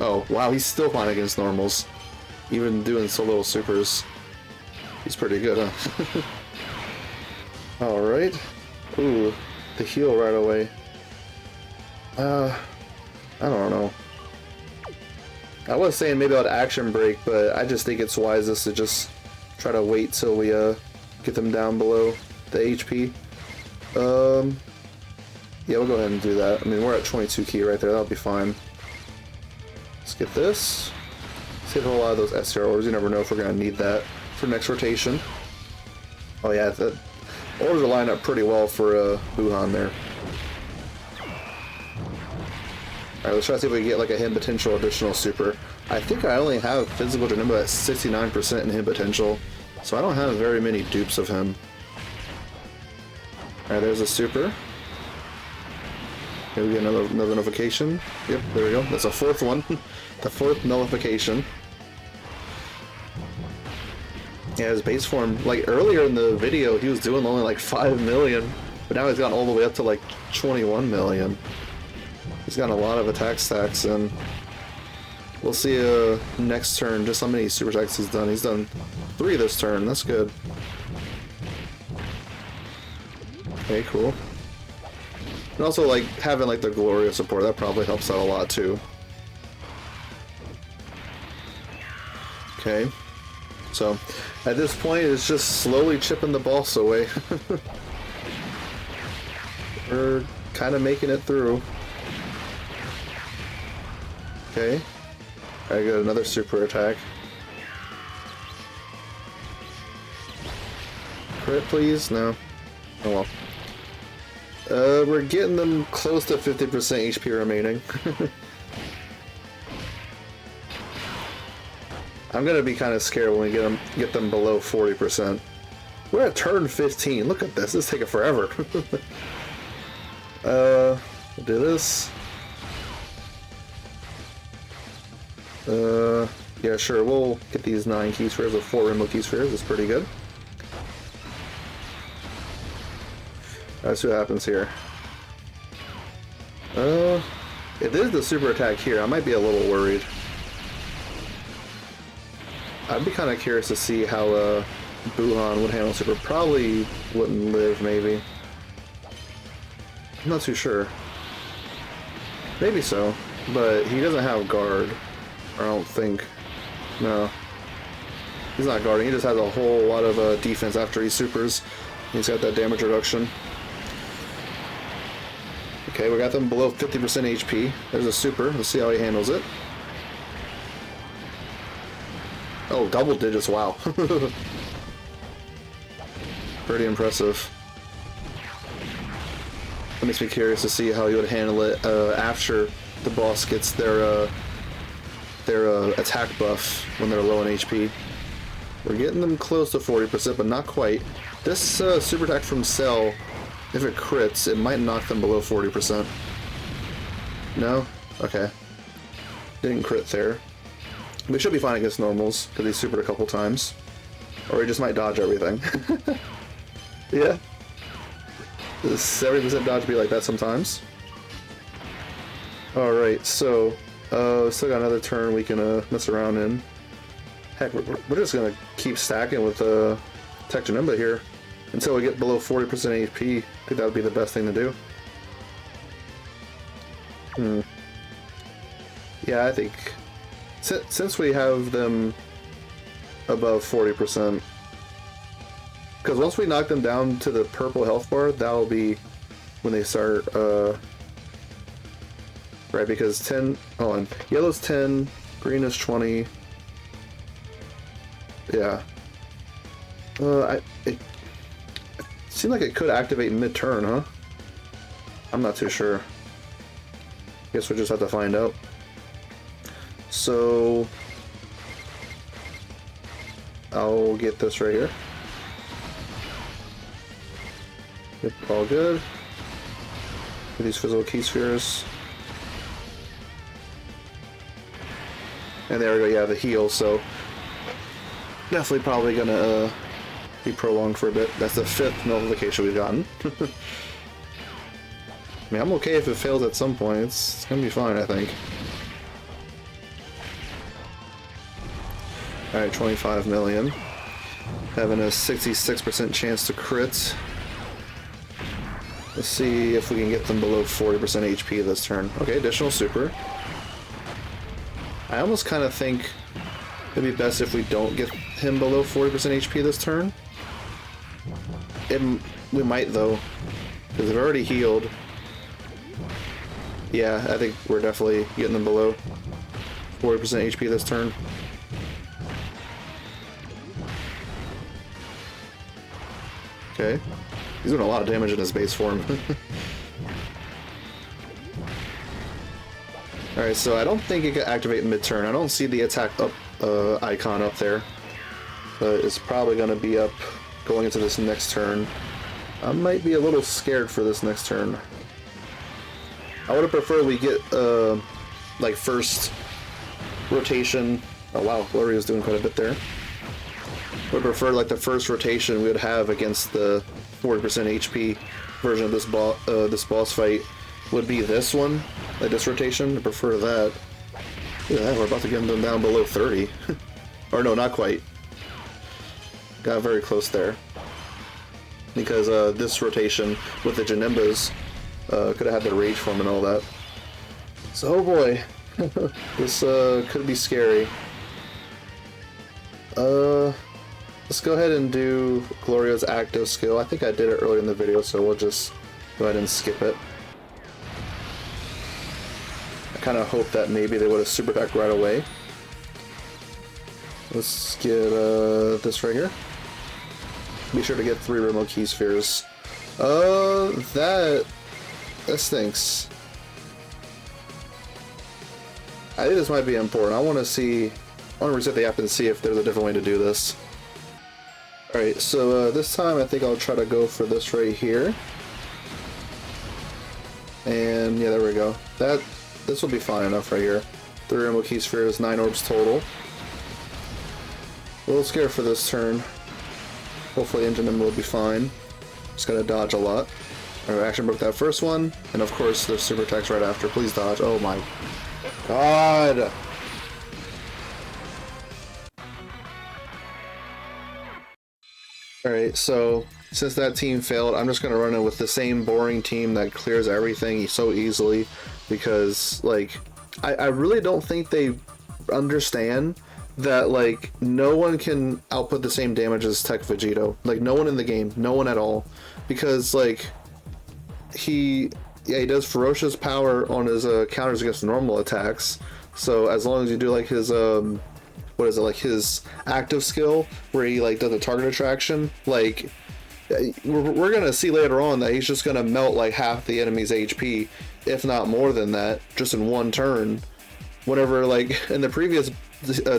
Oh, wow, he's still fine against normals. Even doing so little supers. He's pretty good, huh? Alright. Ooh, the heal right away. I don't know. I was saying maybe I'd action break, but I just think it's wisest to just try to wait till we get them down below the HP. Yeah, we'll go ahead and do that. I mean, we're at 22 key right there, that'll be fine. Let's get this. Let's hit a whole lot of those SR orders. You never know if we're going to need that for next rotation. Oh yeah, the orders are lined up pretty well for Buhan there. Alright, let's try to see if we can get like a hidden potential additional super. I think I only have physical Janemba at 69% in hidden potential, so I don't have very many dupes of him. Alright, there's a super. Here we get another nullification. Yep, there we go. That's a 4th one. The 4th nullification. Yeah, his base form, like earlier in the video, he was doing only like 5 million. But now he's gotten all the way up to like 21 million. He's gotten a lot of attack stacks, and we'll see next turn just how many super attacks he's done. He's done 3 this turn. That's good. Okay, cool. And also, like, having like the Gloria support, that probably helps out a lot too. Okay. So, at this point, it's just slowly chipping the boss away. We're kind of making it through. Okay. I got another super attack. Crit, please? No. Oh well. We're getting them close to 50% HP remaining. I'm gonna be kind of scared when we get them below 40%. We're at turn 15. Look at this. This is taking forever. We'll do this. Yeah, sure. We'll get these 9 key spheres with 4 rainbow key spheres. It's pretty good. Let's see what happens here. If this is the super attack here, I might be a little worried. I'd be kind of curious to see how Buhan would handle super. Probably wouldn't live, maybe. I'm not too sure. Maybe so, but he doesn't have guard. I don't think. No. He's not guarding, he just has a whole lot of defense after he supers. He's got that damage reduction. Okay, we got them below 50% HP. There's a super. Let's see how he handles it. Oh, double digits, wow. Pretty impressive. That makes me curious to see how he would handle it after the boss gets their attack buff when they're low on HP. We're getting them close to 40%, but not quite. This super attack from Cell, if it crits, it might knock them below 40%. No? Okay. Didn't crit there. We should be fine against normals, because he supered a couple times. Or he just might dodge everything. Yeah. Does 70% dodge be like that sometimes? Alright, so still got another turn we can mess around in. Heck, we're just gonna keep stacking with Tech Janemba here until we get below 40% HP. I think that would be the best thing to do. Yeah, I think since we have them above 40%, because once we knock them down to the purple health bar, that'll be when they start, right, because 10, hold on, yellow's 10, green is 20, yeah, it seemed like it could activate mid-turn, huh? I'm not too sure. Guess we'll just have to find out. So, I'll get this right here. Yep, all good. Get these physical key spheres. And there we go, yeah, the heal, so definitely probably gonna be prolonged for a bit. That's the 5th notification we've gotten. I mean, I'm okay if it fails at some point. It's gonna be fine, I think. Alright, 25 million. Having a 66% chance to crit. Let's see if we can get them below 40% HP this turn. Okay, additional super. I almost kind of think it'd be best if we don't get him below 40% HP this turn. We might, though, because they've already healed. Yeah, I think we're definitely getting them below 40% HP this turn. Okay. He's doing a lot of damage in his base form. Alright, so I don't think it can activate mid-turn. I don't see the attack up icon up there. But it's probably going to be up going into this next turn. I might be a little scared for this next turn. I would have preferred we get, like, first rotation. Oh wow, Gloria's doing quite a bit there. Would prefer like the first rotation we would have against the 40% HP version of this boss fight would be this one, like this rotation. I prefer that. Look at that, we're about to get them down below 30. Or no, not quite. Got very close there. Because this rotation with the Janimbas could have had the rage form and all that. So, oh boy, this could be scary. Let's go ahead and do Gloria's active skill. I think I did it earlier in the video, so we'll just go ahead and skip it. I kind of hope that maybe they would have super attacked right away. Let's get this right here. Be sure to get 3 remote key spheres. That stinks. I think this might be important. I want to reset the app and see if there's a different way to do this. Alright, so this time I think I'll try to go for this right here. And yeah, there we go. This will be fine enough right here. 3 remote key spheres, 9 orbs total. A little scared for this turn. Hopefully Engine will be fine. Just gotta dodge a lot. Alright, action broke that first one. And of course there's super attacks right after. Please dodge. Oh my god! Alright, so since that team failed, I'm just going to run in with the same boring team that clears everything so easily, because, like, I really don't think they understand that, like, no one can output the same damage as Tech Vegito. Like, no one in the game. No one at all. Because, like, he does ferocious power on his counters against normal attacks. So as long as you do, like, his, what is it, like his active skill where he like does a target attraction, like we're gonna see later on that he's just gonna melt like half the enemy's HP, if not more than that, just in one turn. Whenever, like, in the previous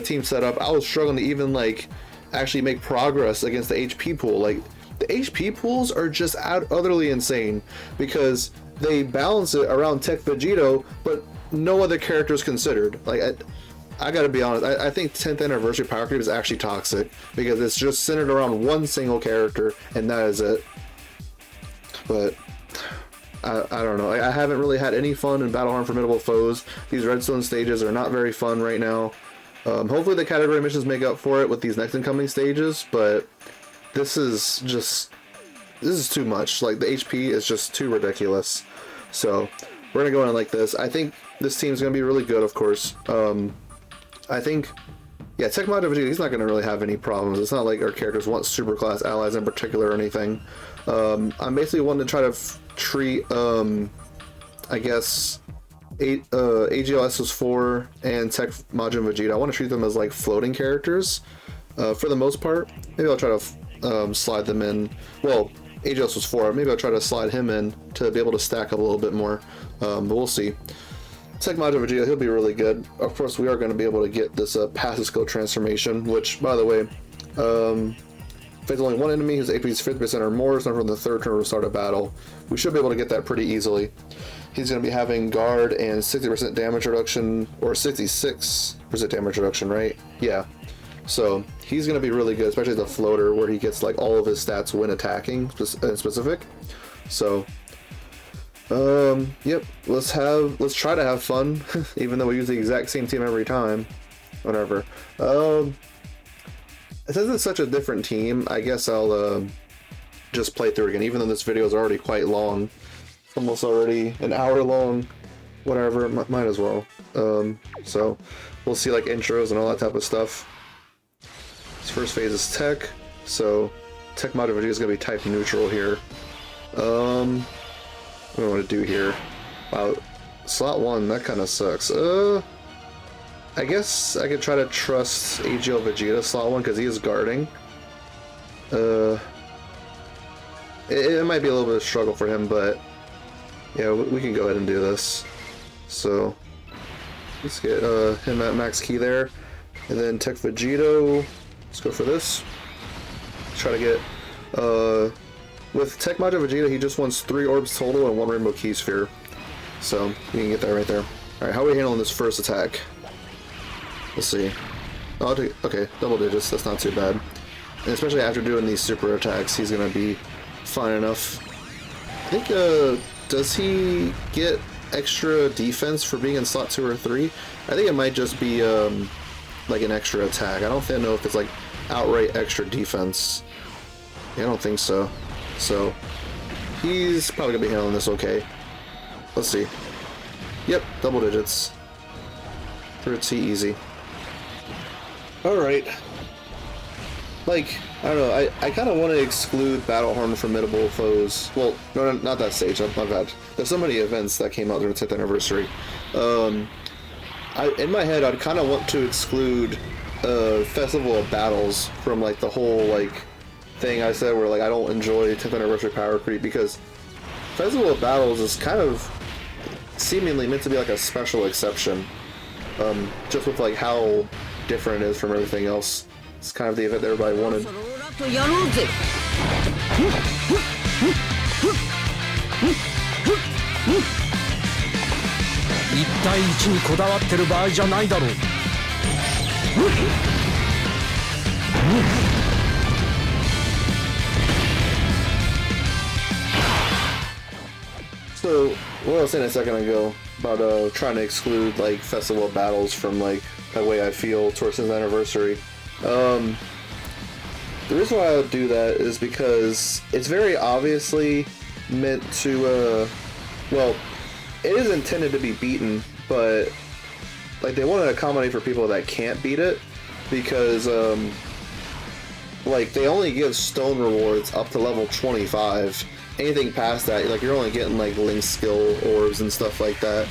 team setup, I was struggling to even like actually make progress against the HP pool. Like, the HP pools are just utterly insane because they balance it around Tech Vegito, but no other characters considered. Like, I gotta be honest, I think 10th Anniversary Power Creep is actually toxic because it's just centered around one single character and that is it. But I don't know. I haven't really had any fun in Battle Harm Formidable Foes. These Redstone stages are not very fun right now. Hopefully the category missions make up for it with these next incoming stages, but this is too much. Like, the HP is just too ridiculous. So we're gonna go in like this. I think this team's gonna be really good, of course. I think, yeah, Tech Vegeta, he's not gonna really have any problems. It's not like our characters want super class allies in particular or anything. I'm basically wanting to try to treat, I guess, AGLSS4 and Tech Majin Vegeta. I want to treat them as like floating characters for the most part. Maybe I'll try to slide them in. Well, AGLSS4, maybe I'll try to slide him in to be able to stack up a little bit more, but we'll see. Tech Majin Vegeta, he'll be really good. Of course, we are going to be able to get this passive skill transformation, which, by the way, if there's only one enemy whose AP is 50% or more, it's not from the third turn to start a battle. We should be able to get that pretty easily. He's going to be having guard and 60% damage reduction, or 66% damage reduction, right? Yeah. So he's going to be really good, especially as a floater, where he gets like all of his stats when attacking in specific. So yep, let's try to have fun, even though we use the exact same team every time. Whatever. Since it's such a different team, I guess I'll just play through again, even though this video is already quite long. It's almost already an hour long. Whatever, might as well. So we'll see like intros and all that type of stuff. This first phase is Tech, so Tech Majin Vegeta is going to be type neutral here. What do I want to do here? Wow, slot 1, that kind of sucks. I guess I could try to trust AGL Vegeta slot 1 because he is guarding. It might be a little bit of a struggle for him, but yeah, we can go ahead and do this. So let's get him at max key there, and then Tech Vegito. Let's go for this. Let's try to get with Tech Majin Vegeta, he just wants 3 orbs total and 1 rainbow key sphere. So you can get that right there. Alright, how are we handling this first attack? We'll see. Oh, okay, double digits, that's not too bad. And especially after doing these super attacks, he's gonna be fine enough. think, does he get extra defense for being in slot 2 or 3? I think it might just be, like an extra attack. I don't know if it's like outright extra defense. Yeah, I don't think so. So, he's probably gonna be handling this okay. Let's see. Yep, double digits. Pretty easy. Alright. Like, I don't know, I kind of want to exclude Battlehorn Formidable Foes. Well, no, not that stage, my bad. There's so many events that came out during the 10th anniversary. In my head, I'd kind of want to exclude Festival of Battles from, like, the whole, like, thing I said where, like, I don't enjoy 10th anniversary power creep, because Festival of Battles is kind of seemingly meant to be, like, a special exception. Just with, like, how different it is from everything else. It's kind of the event that everybody wanted. So, what I was saying a second ago about trying to exclude, like, Festival of Battles from, like, the way I feel towards his anniversary. The reason why I would do that is because it's very obviously meant to, well, it is intended to be beaten, but, like, they want to accommodate for people that can't beat it, because, like, they only give stone rewards up to level 25. Anything past that, like, you're only getting, like, link skill orbs and stuff like that.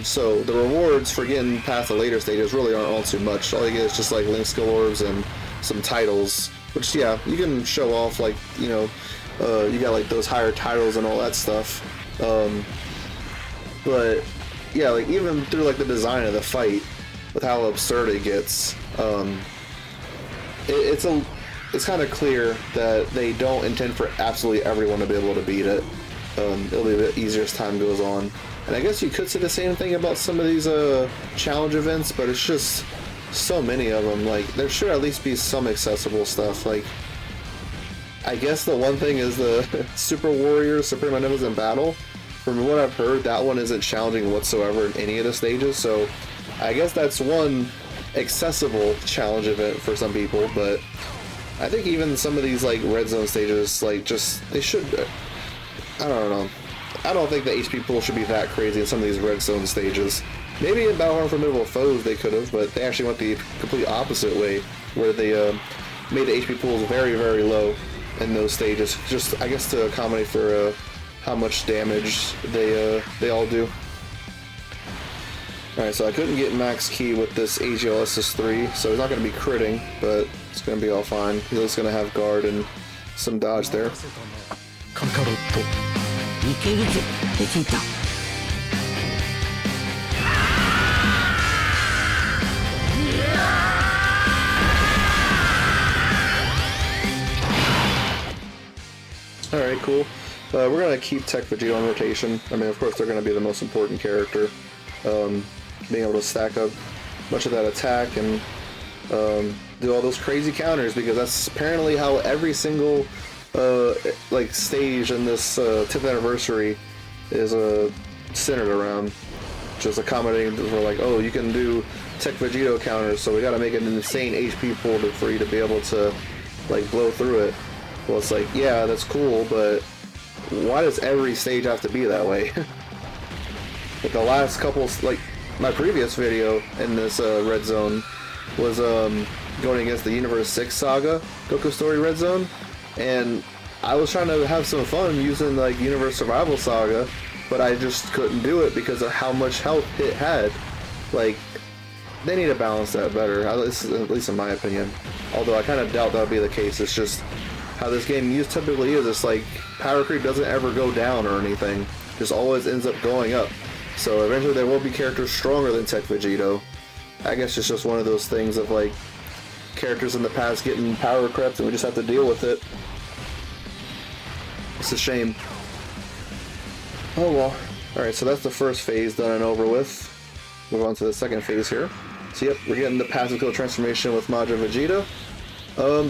So the rewards for getting past the later stages really aren't all too much. All you get is just, like, link skill orbs and some titles, which, yeah, you can show off, like, you know, you got, like, those higher titles and all that stuff. But yeah, like, even through, like, the design of the fight, with how absurd it gets, it's kind of clear that they don't intend for absolutely everyone to be able to beat it. It'll be a bit easier as time goes on. And I guess you could say the same thing about some of these challenge events, but it's just so many of them. Like, there should at least be some accessible stuff. Like, I guess the one thing is the Super Warrior Supreme Magnificent Battle. From what I've heard, that one isn't challenging whatsoever in any of the stages, so I guess that's one accessible challenge event for some people, but I think even some of these, like, red zone stages, like, just, they should, I don't know. I don't think the HP pool should be that crazy in some of these red zone stages. Maybe in Battlehorn Formidable Foes they could have, but they actually went the complete opposite way, where they made the HP pools very, very low in those stages, just, I guess, to accommodate for how much damage they all do. Alright, so I couldn't get max key with this AGLSS 3, so he's not going to be critting, but it's going to be all fine. He's just going to have guard and some dodge there. Alright, cool. We're going to keep Tech Vegeta on rotation. I mean, of course, they're going to be the most important character. Being able to stack up much of that attack and do all those crazy counters, because that's apparently how every single like stage in this 10th anniversary is centered around. Just accommodating for, like, oh, you can do Tech Vegito counters, so we gotta make an insane HP pool for you to be able to, like, blow through it. Well, it's like, yeah, that's cool, but why does every stage have to be that way? Like, the last couple, like, my previous video in this red zone was going against the Universe 6 Saga Goku Story Red Zone, and I was trying to have some fun using, like, Universe Survival Saga, but I just couldn't do it because of how much health it had. Like, they need to balance that better, at least in my opinion. Although I kind of doubt that would be the case. It's just how this game typically is. It's like power creep doesn't ever go down or anything, just always ends up going up. So eventually there will be characters stronger than Tech Vegito. I guess it's just one of those things of, like, characters in the past getting power crept and we just have to deal with it. It's a shame. Oh well. Alright, so that's the first phase done and over with. Move on to the second phase here. So yep, we're getting the passive kill transformation with Majin Vegeta.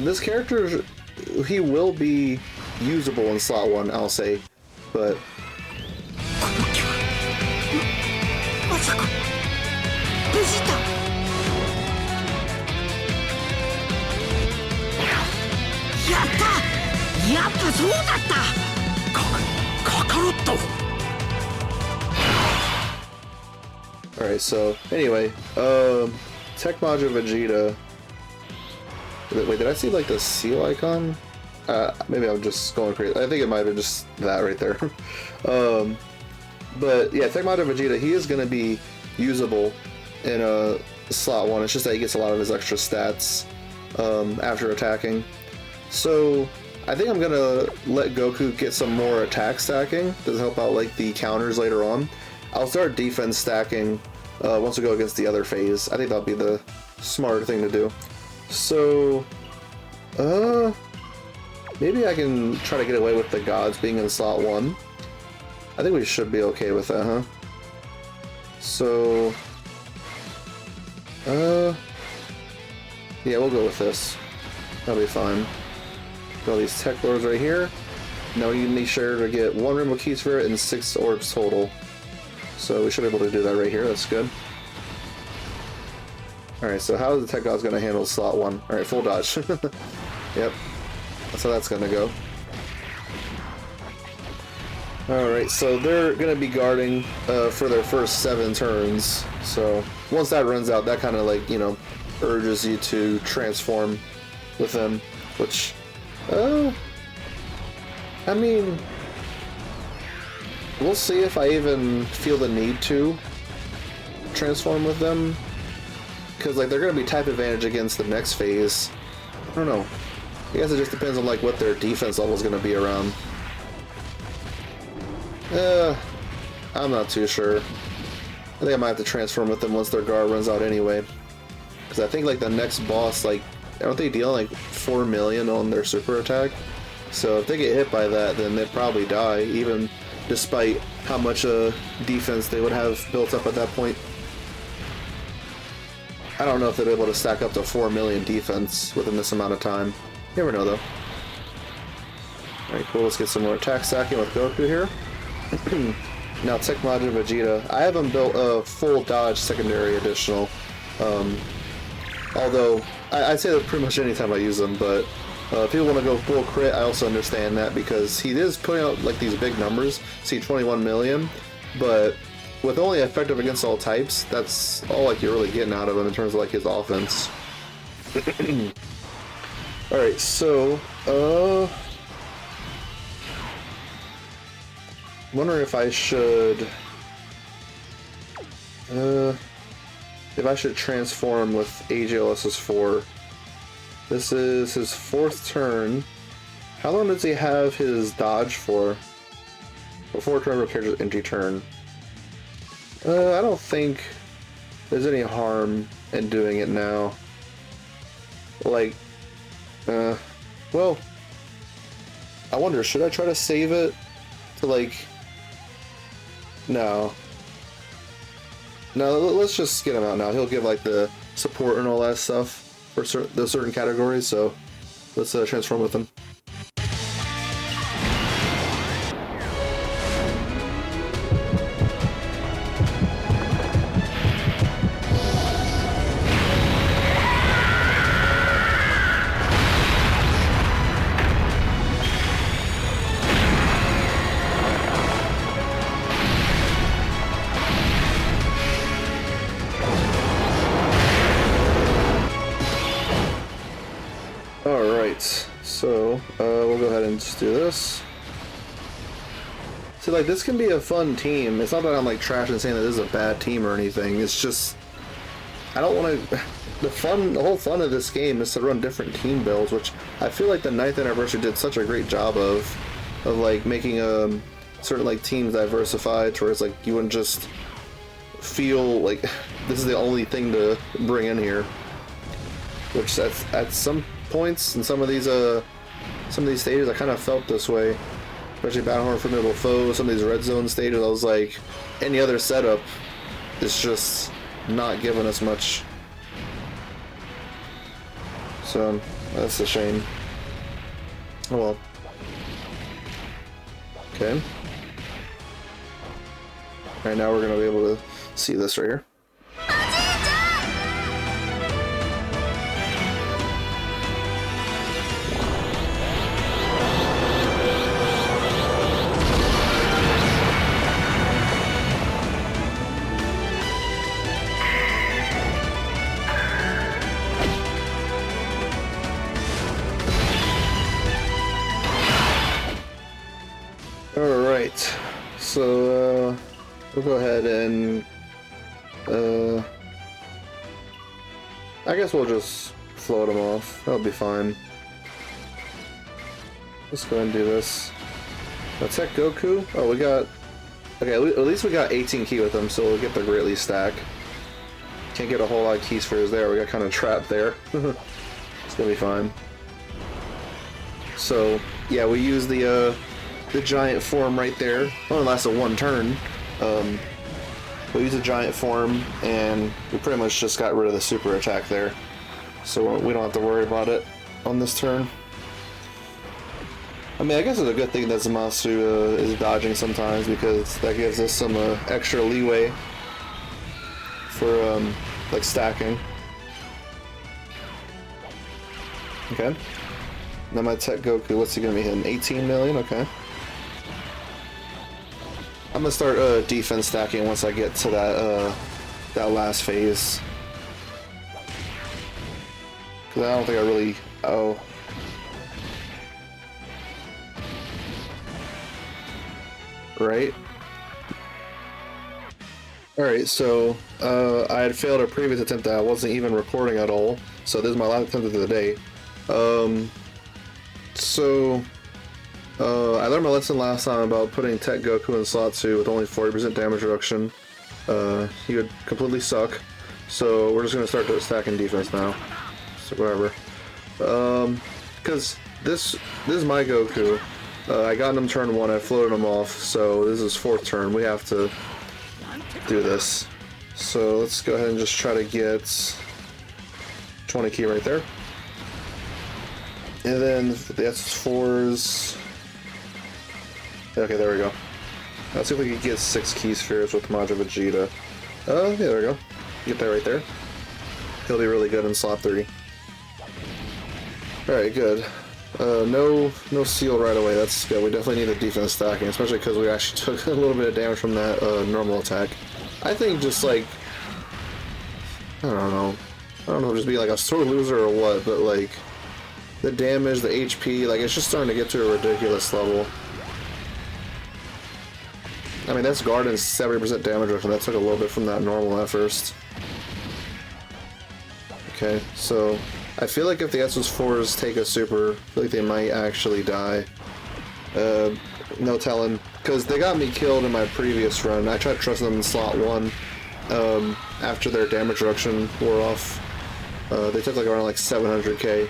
This character, he will be usable in slot 1, I'll say. but alright, so anyway, Tech Module Vegeta. Wait, did I see like the seal icon? Maybe I'm just going crazy. I think it might have just that right there. But yeah, Tech Module Vegeta, he is going to be usable in a slot 1. It's just that he gets a lot of his extra stats after attacking. So I think I'm going to let Goku get some more attack stacking to help out like the counters later on. I'll start defense stacking once we go against the other phase. I think that'll be the smarter thing to do. So, maybe I can try to get away with the gods being in slot 1. I think we should be okay with that, huh? So, yeah, we'll go with this. That'll be fine. Got all these tech lords right here. Now we need sure to get 1 Rainbow Key Sphere and 6 orbs total. So we should be able to do that right here. That's good. Alright, so how is the Tech Gods going to handle slot 1? Alright, full dodge. Yep. That's how that's going to go. Alright, so they're going to be guarding for their first 7 turns. So once that runs out, that kind of like, you know, urges you to transform with them. Which, I mean, we'll see if I even feel the need to transform with them. Because like they're going to be type advantage against the next phase. I don't know. I guess it just depends on like what their defense level is going to be around. I'm not too sure. I think I might have to transform with them once their guard runs out anyway. Because I think like the next boss, like, aren't they dealing like 4 million on their super attack? So if they get hit by that, then they'd probably die, even despite how much defense they would have built up at that point. I don't know if they're able to stack up to 4 million defense within this amount of time. You never know, though. Alright, cool. Let's get some more attack stacking with Goku here. Now, Tech Module Vegeta. I haven't built a full dodge secondary additional. Although, I'd say that pretty much anytime I use them, but if people want to go full crit, I also understand that because he is putting out like these big numbers. See, 21 million, but with only effective against all types, that's all like you're really getting out of him in terms of like his offense. Alright, so wondering if I should transform with AGLS's 4. This is his 4th turn. How long does he have his dodge for? Before turn of character's empty turn. I don't think there's any harm in doing it now. Like, well, I wonder, should I try to save it to like, no, let's just get him out now. He'll give like the support and all that stuff for the certain categories, so let's transform with him. Alright, so we'll go ahead and just do this. See, like, this can be a fun team. It's not that I'm like trashing saying that this is a bad team or anything. It's just, I don't want to. The whole fun of this game is to run different team builds, which I feel like the 9th anniversary did such a great job of like making certain like teams diversified, to where it's like you wouldn't just feel like this is the only thing to bring in here. Which at some points in some of these stages I kind of felt this way, especially Battle for Formidable Foes. Some of these red zone stages, I was like, any other setup is just not giving us much, so that's a shame. Oh well. Okay, Alright, now we're gonna be able to see this right here. Alright, so we'll go ahead and I guess we'll just float them off. That'll be fine. Let's go ahead and do this. Now Tech Goku. Oh, we got... Okay, at least we got 18 key with them, so we'll get the Greatly stack. Can't get a whole lot of key spheres there. We got kind of trapped there. It's gonna be fine. So, yeah, we use the giant form right there. Only lasted one turn. We use a giant form, and we pretty much just got rid of the super attack there. So we don't have to worry about it on this turn. I mean, I guess it's a good thing that Zamasu is dodging sometimes, because that gives us some extra leeway for like stacking. Okay. Now my Tech Goku, what's he gonna be hitting? 18 million? Okay. I'm gonna start defense stacking once I get to that last phase. Cause I don't think I really... Oh. Right. Alright, so I had failed a previous attempt that I wasn't even recording at all. So this is my last attempt of the day. I learned my lesson last time about putting Tech Goku in slot 2 with only 40% damage reduction. He would completely suck. So we're just gonna start stacking defense now. So whatever. Because this is my Goku. I got him turn 1, I floated him off, so this is 4th turn. We have to do this. So let's go ahead and just try to get 20 key right there. And then the S4s. Okay, there we go. Let's see if we can get 6 key spheres with Majin Vegeta. Yeah, there we go. Get that right there. He'll be really good in slot 3. Alright, good. No seal right away, that's good. We definitely need the defense stacking, especially because we actually took a little bit of damage from that normal attack. I think just like... I don't know, just be like a sore loser or what, but like... The damage, the HP, like it's just starting to get to a ridiculous level. I mean, that's Garden's 70% damage reduction. That took a little bit from that normal at first. Okay, so I feel like if the SS4s take a super, I feel like they might actually die. No telling. Because they got me killed in my previous run. I tried trusting them in slot 1 after their damage reduction wore off. They took like around like 700k.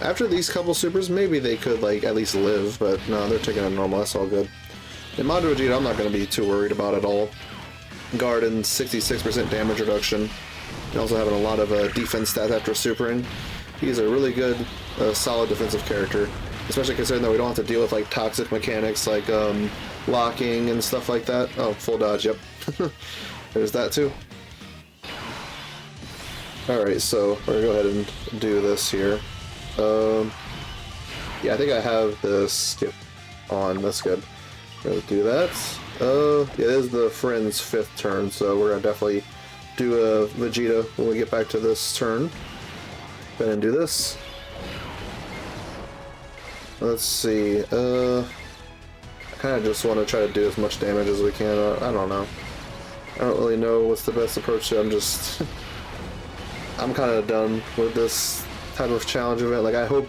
After these couple supers, maybe they could like at least live, but no, they're taking a normal, that's all good. In Majin Vegeta, I'm not going to be too worried about at all. Garden, 66% damage reduction, and also having a lot of defense stats after supering. He's a really good, solid defensive character, especially considering that we don't have to deal with like toxic mechanics like locking and stuff like that. Oh, full dodge, yep. There's that too. Alright, so we're gonna go ahead and do this here. Yeah, I think I have the skip on, that's good. Gonna do that. Yeah, it is the friend's 5th turn, so we're gonna definitely do a Vegeta when we get back to this turn. Go ahead and do this. Let's see, I kinda just want to try to do as much damage as we can. I don't know. I don't really know what's the best approach to it. I'm just... I'm kind of done with this type of challenge event. Like, I hope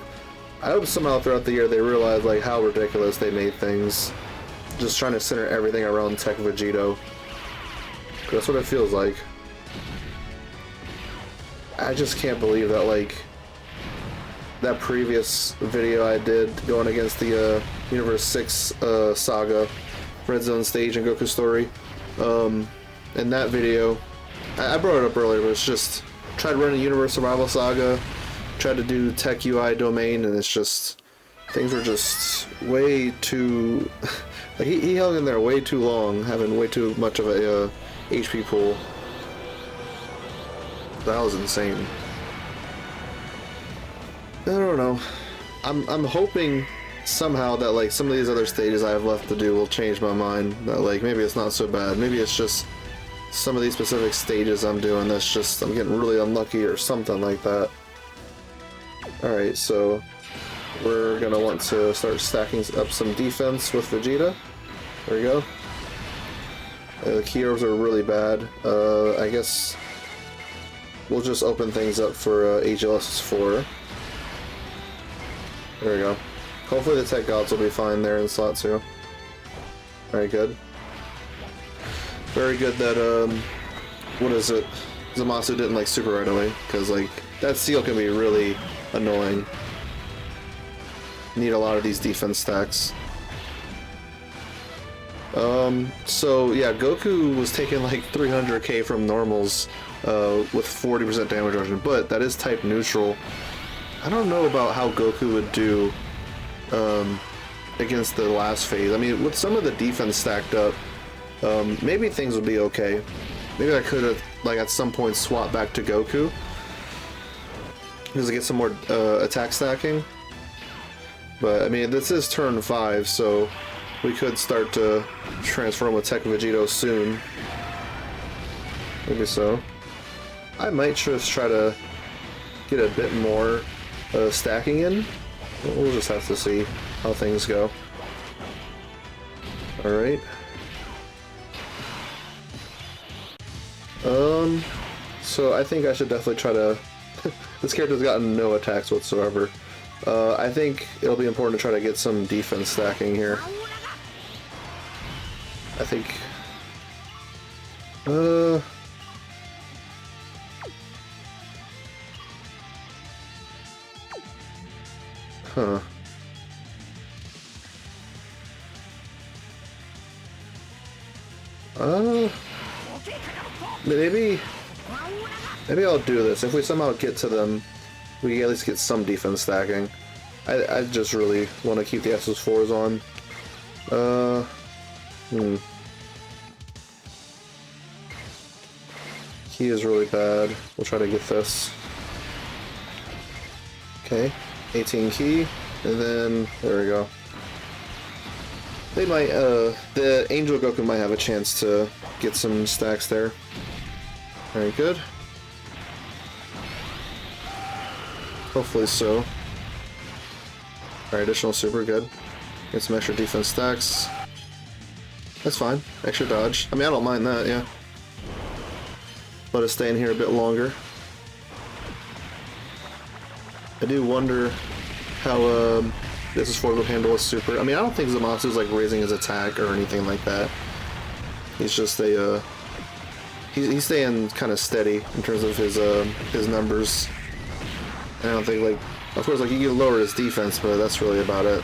somehow throughout the year they realize like how ridiculous they made things. Just trying to center everything around Tech Vegito. That's what it feels like. I just can't believe that like that previous video I did going against the Universe 6 Saga Red Zone stage and Goku story. In that video, I brought it up earlier, but it's just tried running Universe Survival Saga, tried to do Tech UI domain, and it's just things were just way too... like he held in there way too long, having way too much of a HP pool. That was insane. I don't know. I'm hoping somehow that like some of these other stages I have left to do will change my mind. That like maybe it's not so bad. Maybe it's just some of these specific stages I'm doing that's just I'm getting really unlucky or something like that. Alright, so we're gonna want to start stacking up some defense with Vegeta. There we go. The key orbs are really bad. I guess we'll just open things up for AGLS 4. There we go. Hopefully the Tech Gods will be fine there in slot 2. Very good. Very good that, what is it? Zamasu didn't like super right away, because like, that seal can be really annoying. Need a lot of these defense stacks. So yeah, Goku was taking like 300k from normals, with 40% damage reduction, but that is type neutral. I don't know about how Goku would do against the last phase. I mean, with some of the defense stacked up, maybe things would be okay. Maybe I could have, like, at some point swapped back to Goku just to get some more attack stacking. But I mean, this is turn 5, so we could start to transform with Tech Vegito soon. Maybe so. I might just try to get a bit more stacking in. We'll just have to see how things go. Alright. So I think I should definitely try to... This character's gotten no attacks whatsoever. I think it'll be important to try to get some defense stacking here. I think... Huh. Maybe I'll do this. If we somehow get to them, we can at least get some defense stacking. I just really want to keep the SS4s on. Key is really bad. We'll try to get this. Okay, 18 key, and then there we go. They might, the Angel Goku might have a chance to get some stacks there. Very good. Hopefully so. Alright, additional super, good. Get some extra defense stacks. That's fine. Extra dodge. I mean, I don't mind that, yeah. Let us stay in here a bit longer. I do wonder how this is would handle a super. I mean, I don't think Zamasu's like raising his attack or anything like that. He's just a he's staying kind of steady in terms of his numbers. And I don't think, like, of course, like, you can lower his defense, but that's really about it.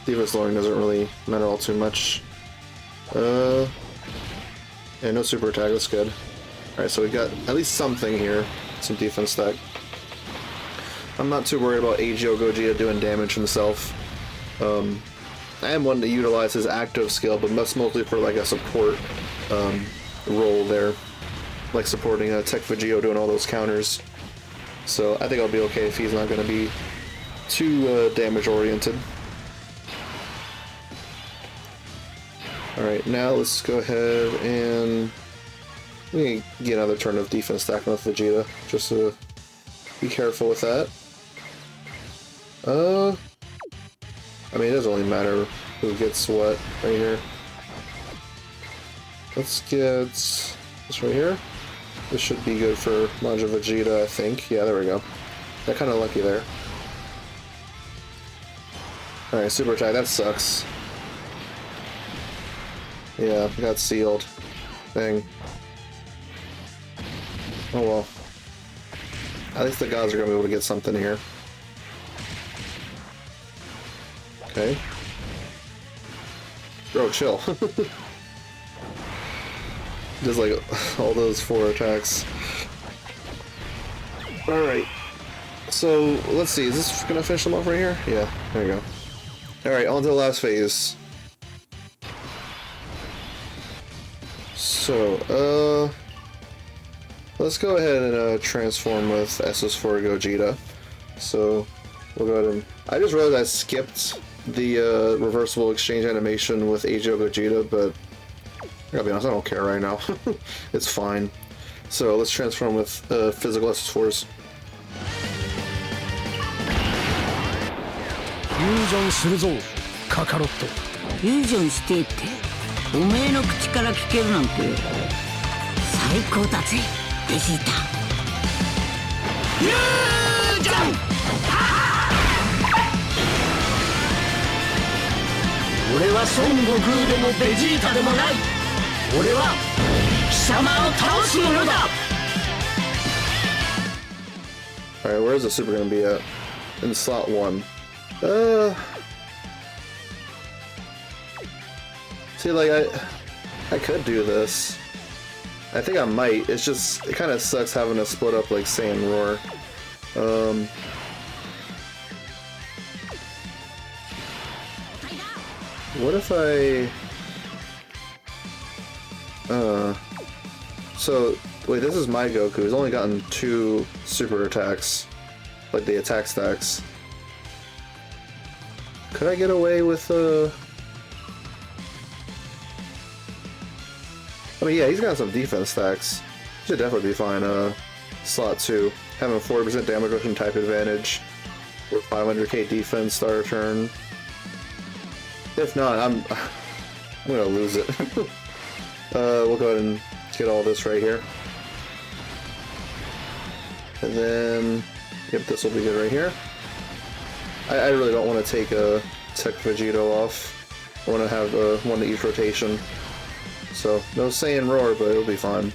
Defense lowering doesn't really matter all too much. Yeah, no super attack, that's good. Alright, so we got at least something here. Some defense stack. I'm not too worried about AGO Gogeta doing damage himself. I am one to utilize his active skill, but that's mostly for, like, a support role there. Like supporting Tech Vegito doing all those counters. So I think I'll be okay if he's not going to be too damage oriented. Alright, now let's go ahead and we can get another turn of defense stacking with Vegeta, just to be careful with that. I mean, it doesn't really matter who gets what right here. Let's get this right here. This should be good for Majin Vegeta, I think. Yeah, there we go. Got kind of lucky there. Alright, super attack, that sucks. Yeah, got sealed. Dang. Oh well. At least the gods are going to be able to get something here. Okay. Bro, chill. Just like all those 4 attacks. Alright. So let's see, is this gonna finish them off right here? Yeah, there you go. Alright, on to the last phase. So, let's go ahead and transform with SS4 Gogeta. So, we'll go ahead and... I just realized I skipped the reversible exchange animation with AGO Gogeta, but I gotta be honest, I don't care right now. It's fine. So, let's transform with physical SS4s. フュージョンするぞカカロット。フュージョンしてっておめえの口から聞けるなんて最高だぜベジータ。フュージョン。俺は孫悟空でもベジータでもない。俺は貴様を倒すものだ。 Alright, where's the super gonna be at? In slot 1. See, like, I could do this. I think I might. It's just, it kind of sucks having to split up like Saiyan Roar. What if I... So, wait, this is my Goku. He's only gotten 2 super attacks. Like the attack stacks. Could I get away with, I mean, yeah, he's got some defense stacks. Should definitely be fine. Slot 2. Having a 40% damage reduction type advantage. With 500k defense starter turn. If not, I'm gonna lose it. We'll go ahead and get all this right here. And then, yep, this will be good right here. I really don't want to take a Tech Vegito off. I want to have one to each rotation. So, no Saiyan Roar, but it'll be fine.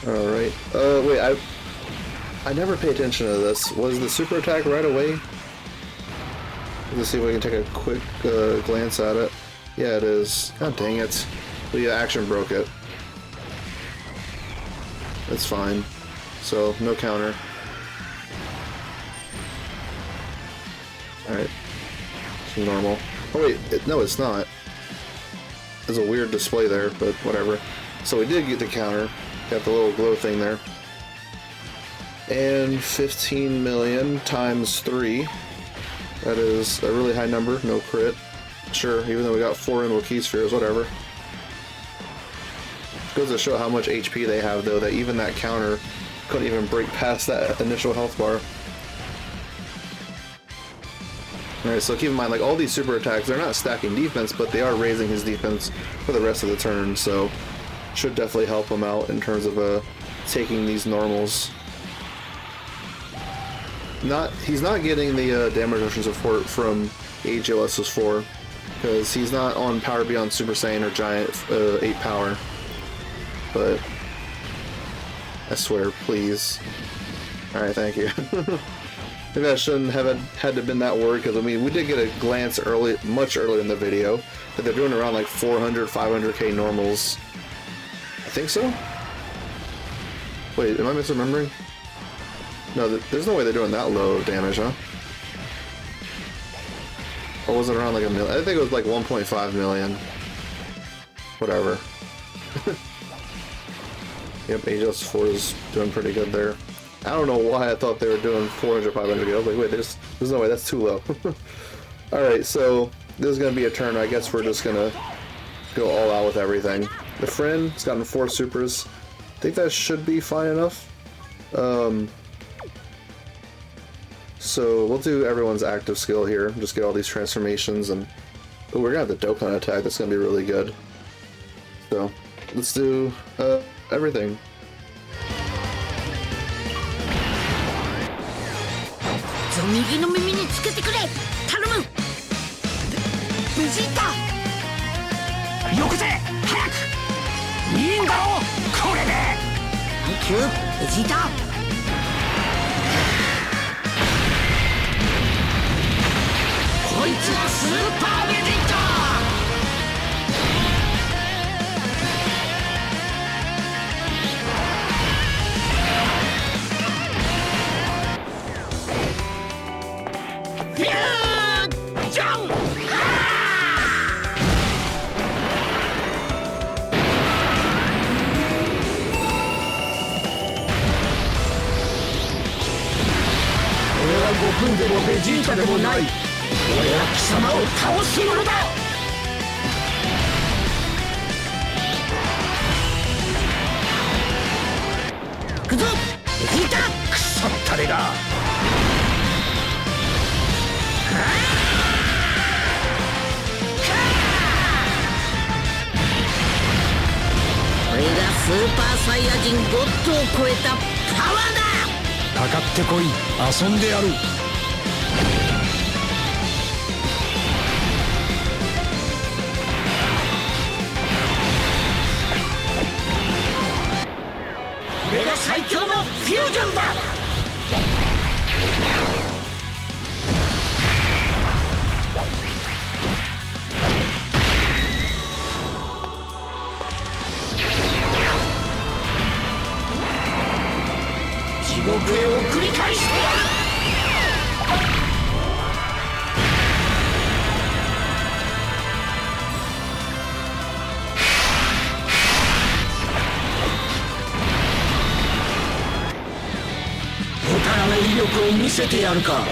Alright. Wait, I never pay attention to this. Was the super attack right away? Let's see if we can take a quick glance at it. Yeah, it is. God dang it. But yeah, action broke it. That's fine. So, no counter. Alright. Normal. Oh wait, no it's not. There's a weird display there, but whatever. So we did get the counter. Got the little glow thing there. And 15 million times 3. That is a really high number, no crit. Sure, even though we got 4 Invoke Spheres, whatever. Goes to show how much HP they have, though, that even that counter couldn't even break past that initial health bar. Alright, so keep in mind, like, all these super attacks, they're not stacking defense, but they are raising his defense for the rest of the turn, so should definitely help him out in terms of taking these normals. He's not getting the damage reduction support from AGLS's 4, because he's not on Power Beyond Super Saiyan or Giant 8 Power. But I swear, please. Alright, thank you. Maybe I shouldn't have had to been that worried, because I mean, we did get a glance early, much earlier in the video, that they're doing around like 400, 500k normals. I think so? Wait, am I misremembering? No, there's no way they're doing that low damage, huh? Or was it around like a million? I think it was like 1.5 million. Whatever. Yep, AGS4 is doing pretty good there. I don't know why I thought they were doing 400, 500. I was like, wait, there's no way, that's too low. Alright, so this is going to be a turn. I guess we're just going to go all out with everything. The friend has gotten 4 supers. I think that should be fine enough. So we'll do everyone's active skill here. Just get all these transformations, and ooh, we're going to have the Dokkan attack. That's going to be really good. So let's do everything. Vegeta! こいつはスーパーベジータクンでもベジータでもない。俺は貴様を倒すものだ。行くぞベジータ。クソったれが。これがスーパーサイヤ人ゴッドを超えたパワーだ。かかってこい、遊んでやる。これが最強のフュージョンだ。地獄へ送り返してやる。お宝の威力を見せてやるか。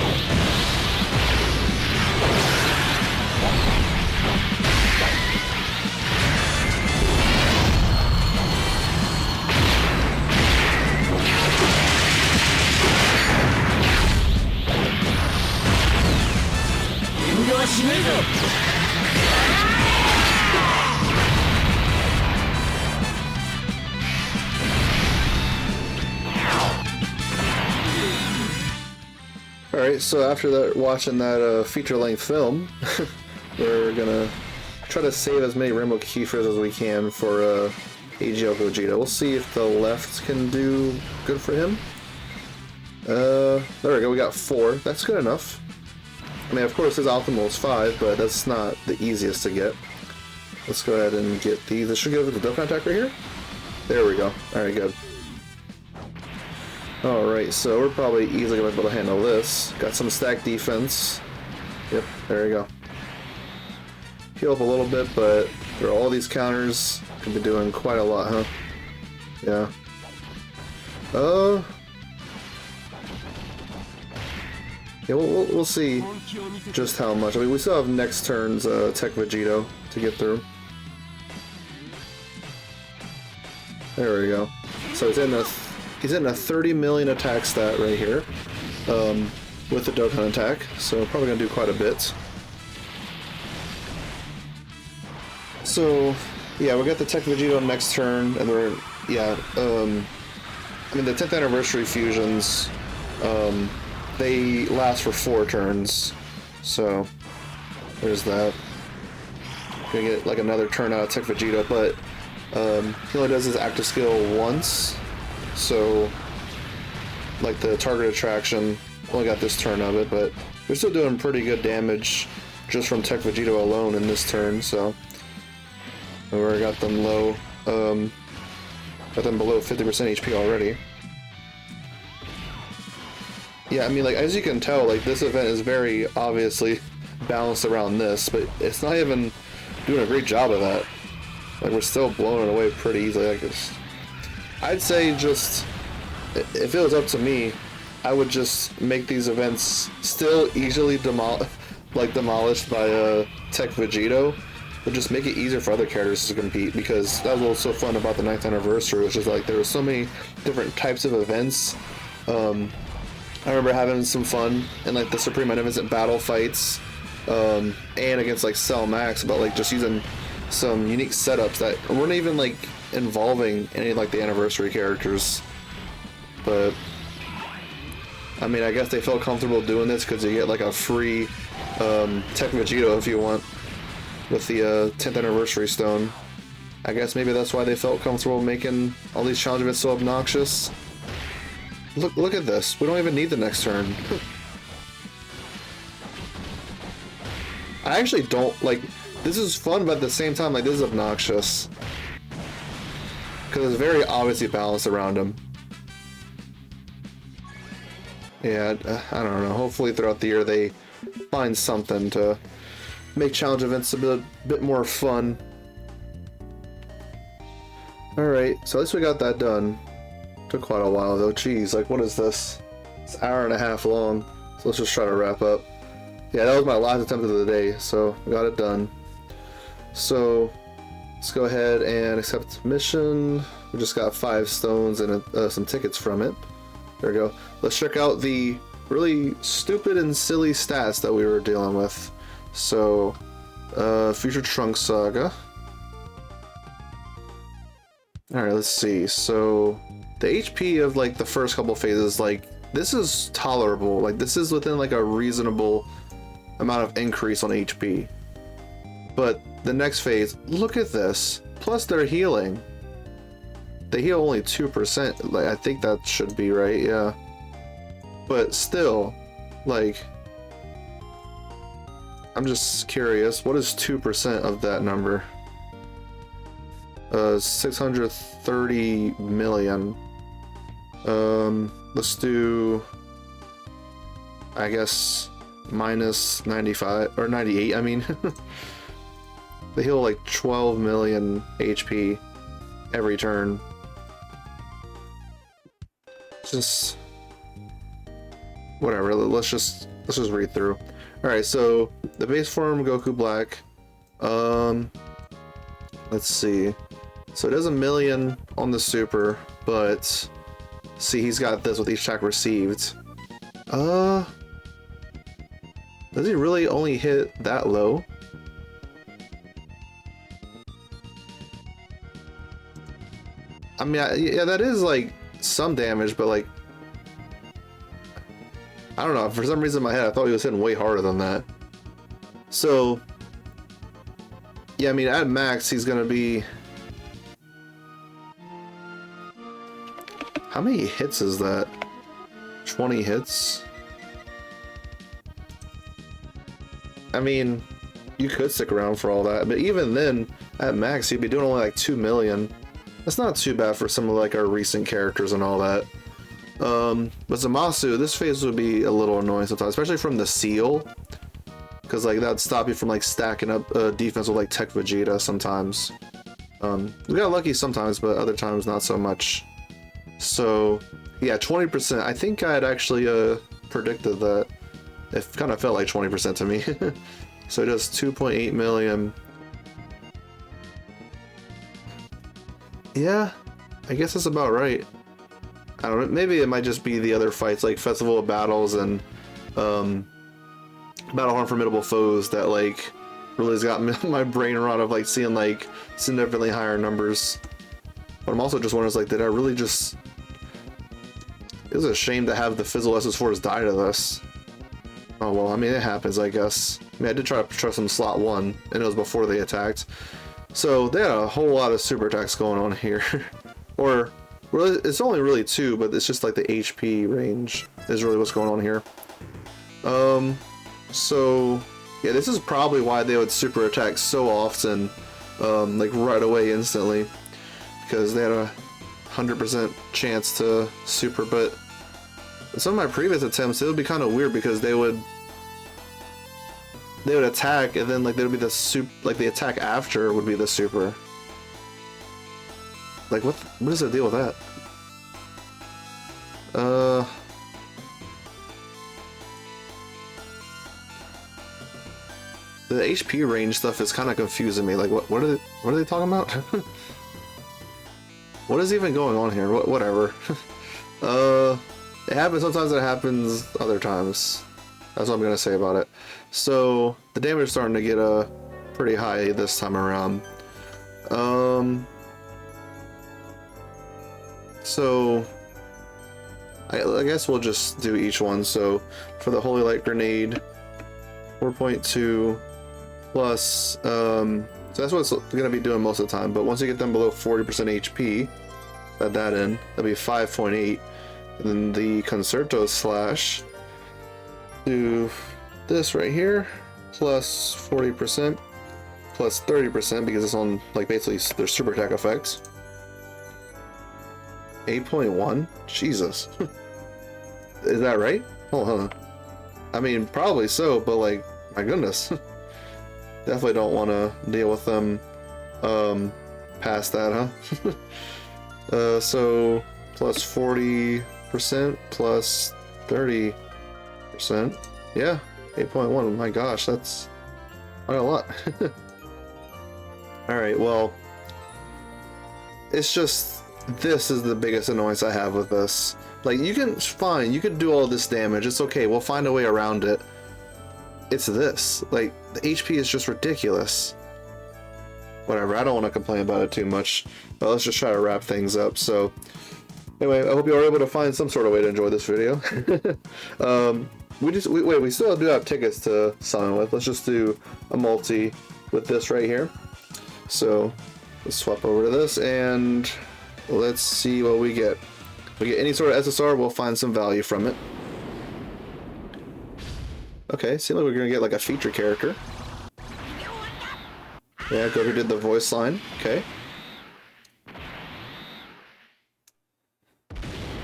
遠慮はしねえぞ。Alright, so after that, watching that feature-length film, we're gonna try to save as many Rainbow Keefers as we can for AGL Gogeta. We'll see if the left can do good for him. There we go, we got 4. That's good enough. I mean, of course, his optimal is 5, but that's not the easiest to get. Let's go ahead and get these. This should go with the Dokkan attack right here. There we go. Alright, good. Alright, so we're probably easily going to be able to handle this. Got some stack defense. Yep, there you go. Heal up a little bit, but there are all these counters. Could be doing quite a lot, huh? Yeah. Yeah, we'll see just how much. I mean, we still have next turn's Tech Vegito to get through. There we go. So he's in a 30 million attack stat right here with the Dokkan attack, so probably gonna do quite a bit. So yeah, we got the Tech Vegito next turn, and we're I mean the 10th anniversary fusions, they last for 4 turns, so there's that. Gonna get like another turn out of Tech Vegeta, but he only does his active skill once. So, like the target attraction, only got this turn of it, but we're still doing pretty good damage just from Tech Vegito alone in this turn, so we got them low, got them below 50% HP already. Yeah, I mean, like, as you can tell, like, this event is very obviously balanced around this, but it's not even doing a great job of that. Like, we're still blowing it away pretty easily. Like, I'd say just, if it was up to me, I would just make these events still easily demolished by Tech Vegito, but just make it easier for other characters to compete, because that was what was so fun about the 9th anniversary, which is like there were so many different types of events. I remember having some fun in like the Supreme Magnificent battle fights, and against like Cell Max, about like just using some unique setups that weren't even like involving any of like the anniversary characters. But I mean, I guess they felt comfortable doing this because you get like a free Tech Vegito if you want with the 10th anniversary stone. I guess maybe that's why they felt comfortable making all these challenge events so obnoxious. Look at this. We don't even need the next turn. I actually don't like. This is fun, but at the same time, like, this is obnoxious because it's very obviously balanced around him. Yeah, I don't know. Hopefully, throughout the year, they find something to make challenge events a bit more fun. All right, so at least we got that done. Took quite a while though. Jeez, like, what is this? It's an hour and a half long. So let's just try to wrap up. Yeah, that was my last attempt of the day, so I got it done. So let's go ahead and accept mission. We just got 5 stones and some tickets from it. There we go. Let's check out the really stupid and silly stats that we were dealing with. So, future Trunks saga. Alright, let's see. So, the HP of like the first couple phases, like, this is tolerable. Like, this is within like a reasonable amount of increase on HP. But the next phase, look at this. Plus their healing. They heal only 2%. Like, I think that should be right, yeah. But still, like, I'm just curious, what is 2% of that number? 630 million. Let's do, I guess, minus 95 or 98. I mean, they heal like 12 million HP every turn. Just whatever. Let's just read through. All right, so the base form Goku Black. Let's see. So it does 1 million on the super, but see, he's got this with each attack received. Does he really only hit that low? I mean, yeah, that is like some damage, but like, I don't know, for some reason in my head I thought he was hitting way harder than that. So yeah, I mean, at max he's gonna be, how many hits is that? 20 hits? I mean, you could stick around for all that, but even then, at max, he'd be doing only like 2 million. That's not too bad for some of like our recent characters and all that. But Zamasu, this phase would be a little annoying sometimes, especially from the seal, because like that'd stop you from like stacking up defense with like Tech Vegeta sometimes. We got lucky sometimes, but other times not so much. So yeah, 20%. I think I had actually predicted that. It kind of felt like 20% to me. So it does 2.8 million. Yeah, I guess that's about right. I don't know, maybe it might just be the other fights like Festival of Battles and Battle Harm Formidable Foes that like really has got my brain rot of like seeing like significantly higher numbers. But I'm also just wondering, like, did I really just... It was a shame to have the Fizzle SS4s die to this. Oh well, I mean, it happens, I guess. I mean, I did try to trust them slot 1, and it was before they attacked. So they had a whole lot of super attacks going on here. Or, well, it's only really 2, but it's just like the HP range is really what's going on here. So, yeah, this is probably why they would super attack so often, like right away, instantly. Because they had a 100% chance to super, but some of my previous attempts, it would be kind of weird because they would attack and then like there would be the like the attack after would be the super. Like what is the deal with that? The HP range stuff is kind of confusing me. Like what are they talking about? What is even going on here? Whatever. It happens sometimes, it happens other times. That's what I'm gonna say about it. So the damage is starting to get pretty high this time around. So I guess we'll just do each one. So for the Holy Light Grenade, 4.2 plus, so that's what it's gonna be doing most of the time. But once you get them below 40% HP, add that in, that'll be 5.8. And then the Concerto Slash, do this right here, plus 40%, plus 30%, because it's on, like, basically their super attack effects. 8.1? Jesus. Is that right? Hold on. I mean, probably so, but, like, my goodness. Definitely don't want to deal with them past that, huh? So, plus 40%, plus 30%. 100%. Yeah, 8.1. My gosh, that's quite a lot. Alright, well, it's just, this is the biggest annoyance I have with this. Like, you can, fine, you can do all this damage, it's okay, we'll find a way around it. It's this. Like, the HP is just ridiculous. Whatever, I don't want to complain about it too much, but let's just try to wrap things up. So, anyway, I hope you are able to find some sort of way to enjoy this video. We still do have tickets to summon with. Let's just do a multi with this right here. So, let's swap over to this, and let's see what we get. If we get any sort of SSR, we'll find some value from it. Okay, seems like we're gonna get like a feature character. Yeah, Goku did the voice line. Okay.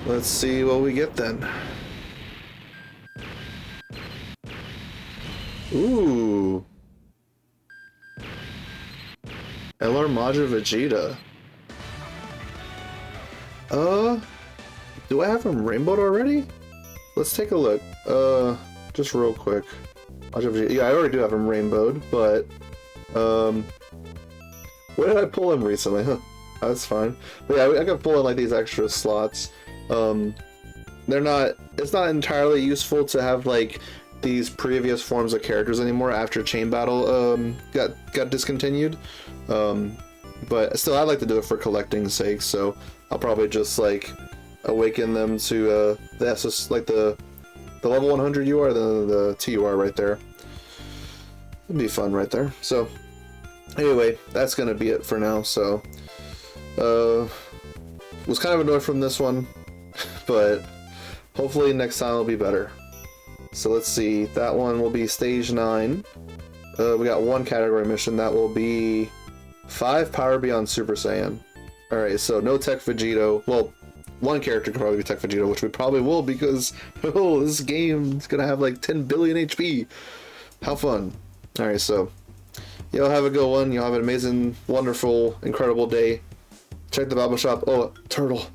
Let's see what we get then. Ooh. LR Majin Vegeta. Do I have him rainbowed already? Let's take a look. Just real quick. Yeah, I already do have him rainbowed, but where did I pull him recently? Huh, that's fine. But yeah, I can pull in like these extra slots. It's not entirely useful to have like these previous forms of characters anymore after Chain Battle got discontinued. But still, I like to do it for collecting's sake, so I'll probably just like awaken them to the SS, like the level 100 UR, the TUR right there. It'd be fun right there. So anyway, that's gonna be it for now. So was kind of annoyed from this one, but hopefully next time will be better. So let's see, that one will be stage 9. We got one category mission, that will be 5 Power Beyond Super Saiyan. Alright, so no Tech Vegito. Well, one character could probably be Tech Vegeta, which we probably will because, oh, this game is gonna have like 10 billion HP. How fun. Alright, so y'all have a good one. Y'all have an amazing, wonderful, incredible day. Check the Bible shop. Oh, turtle.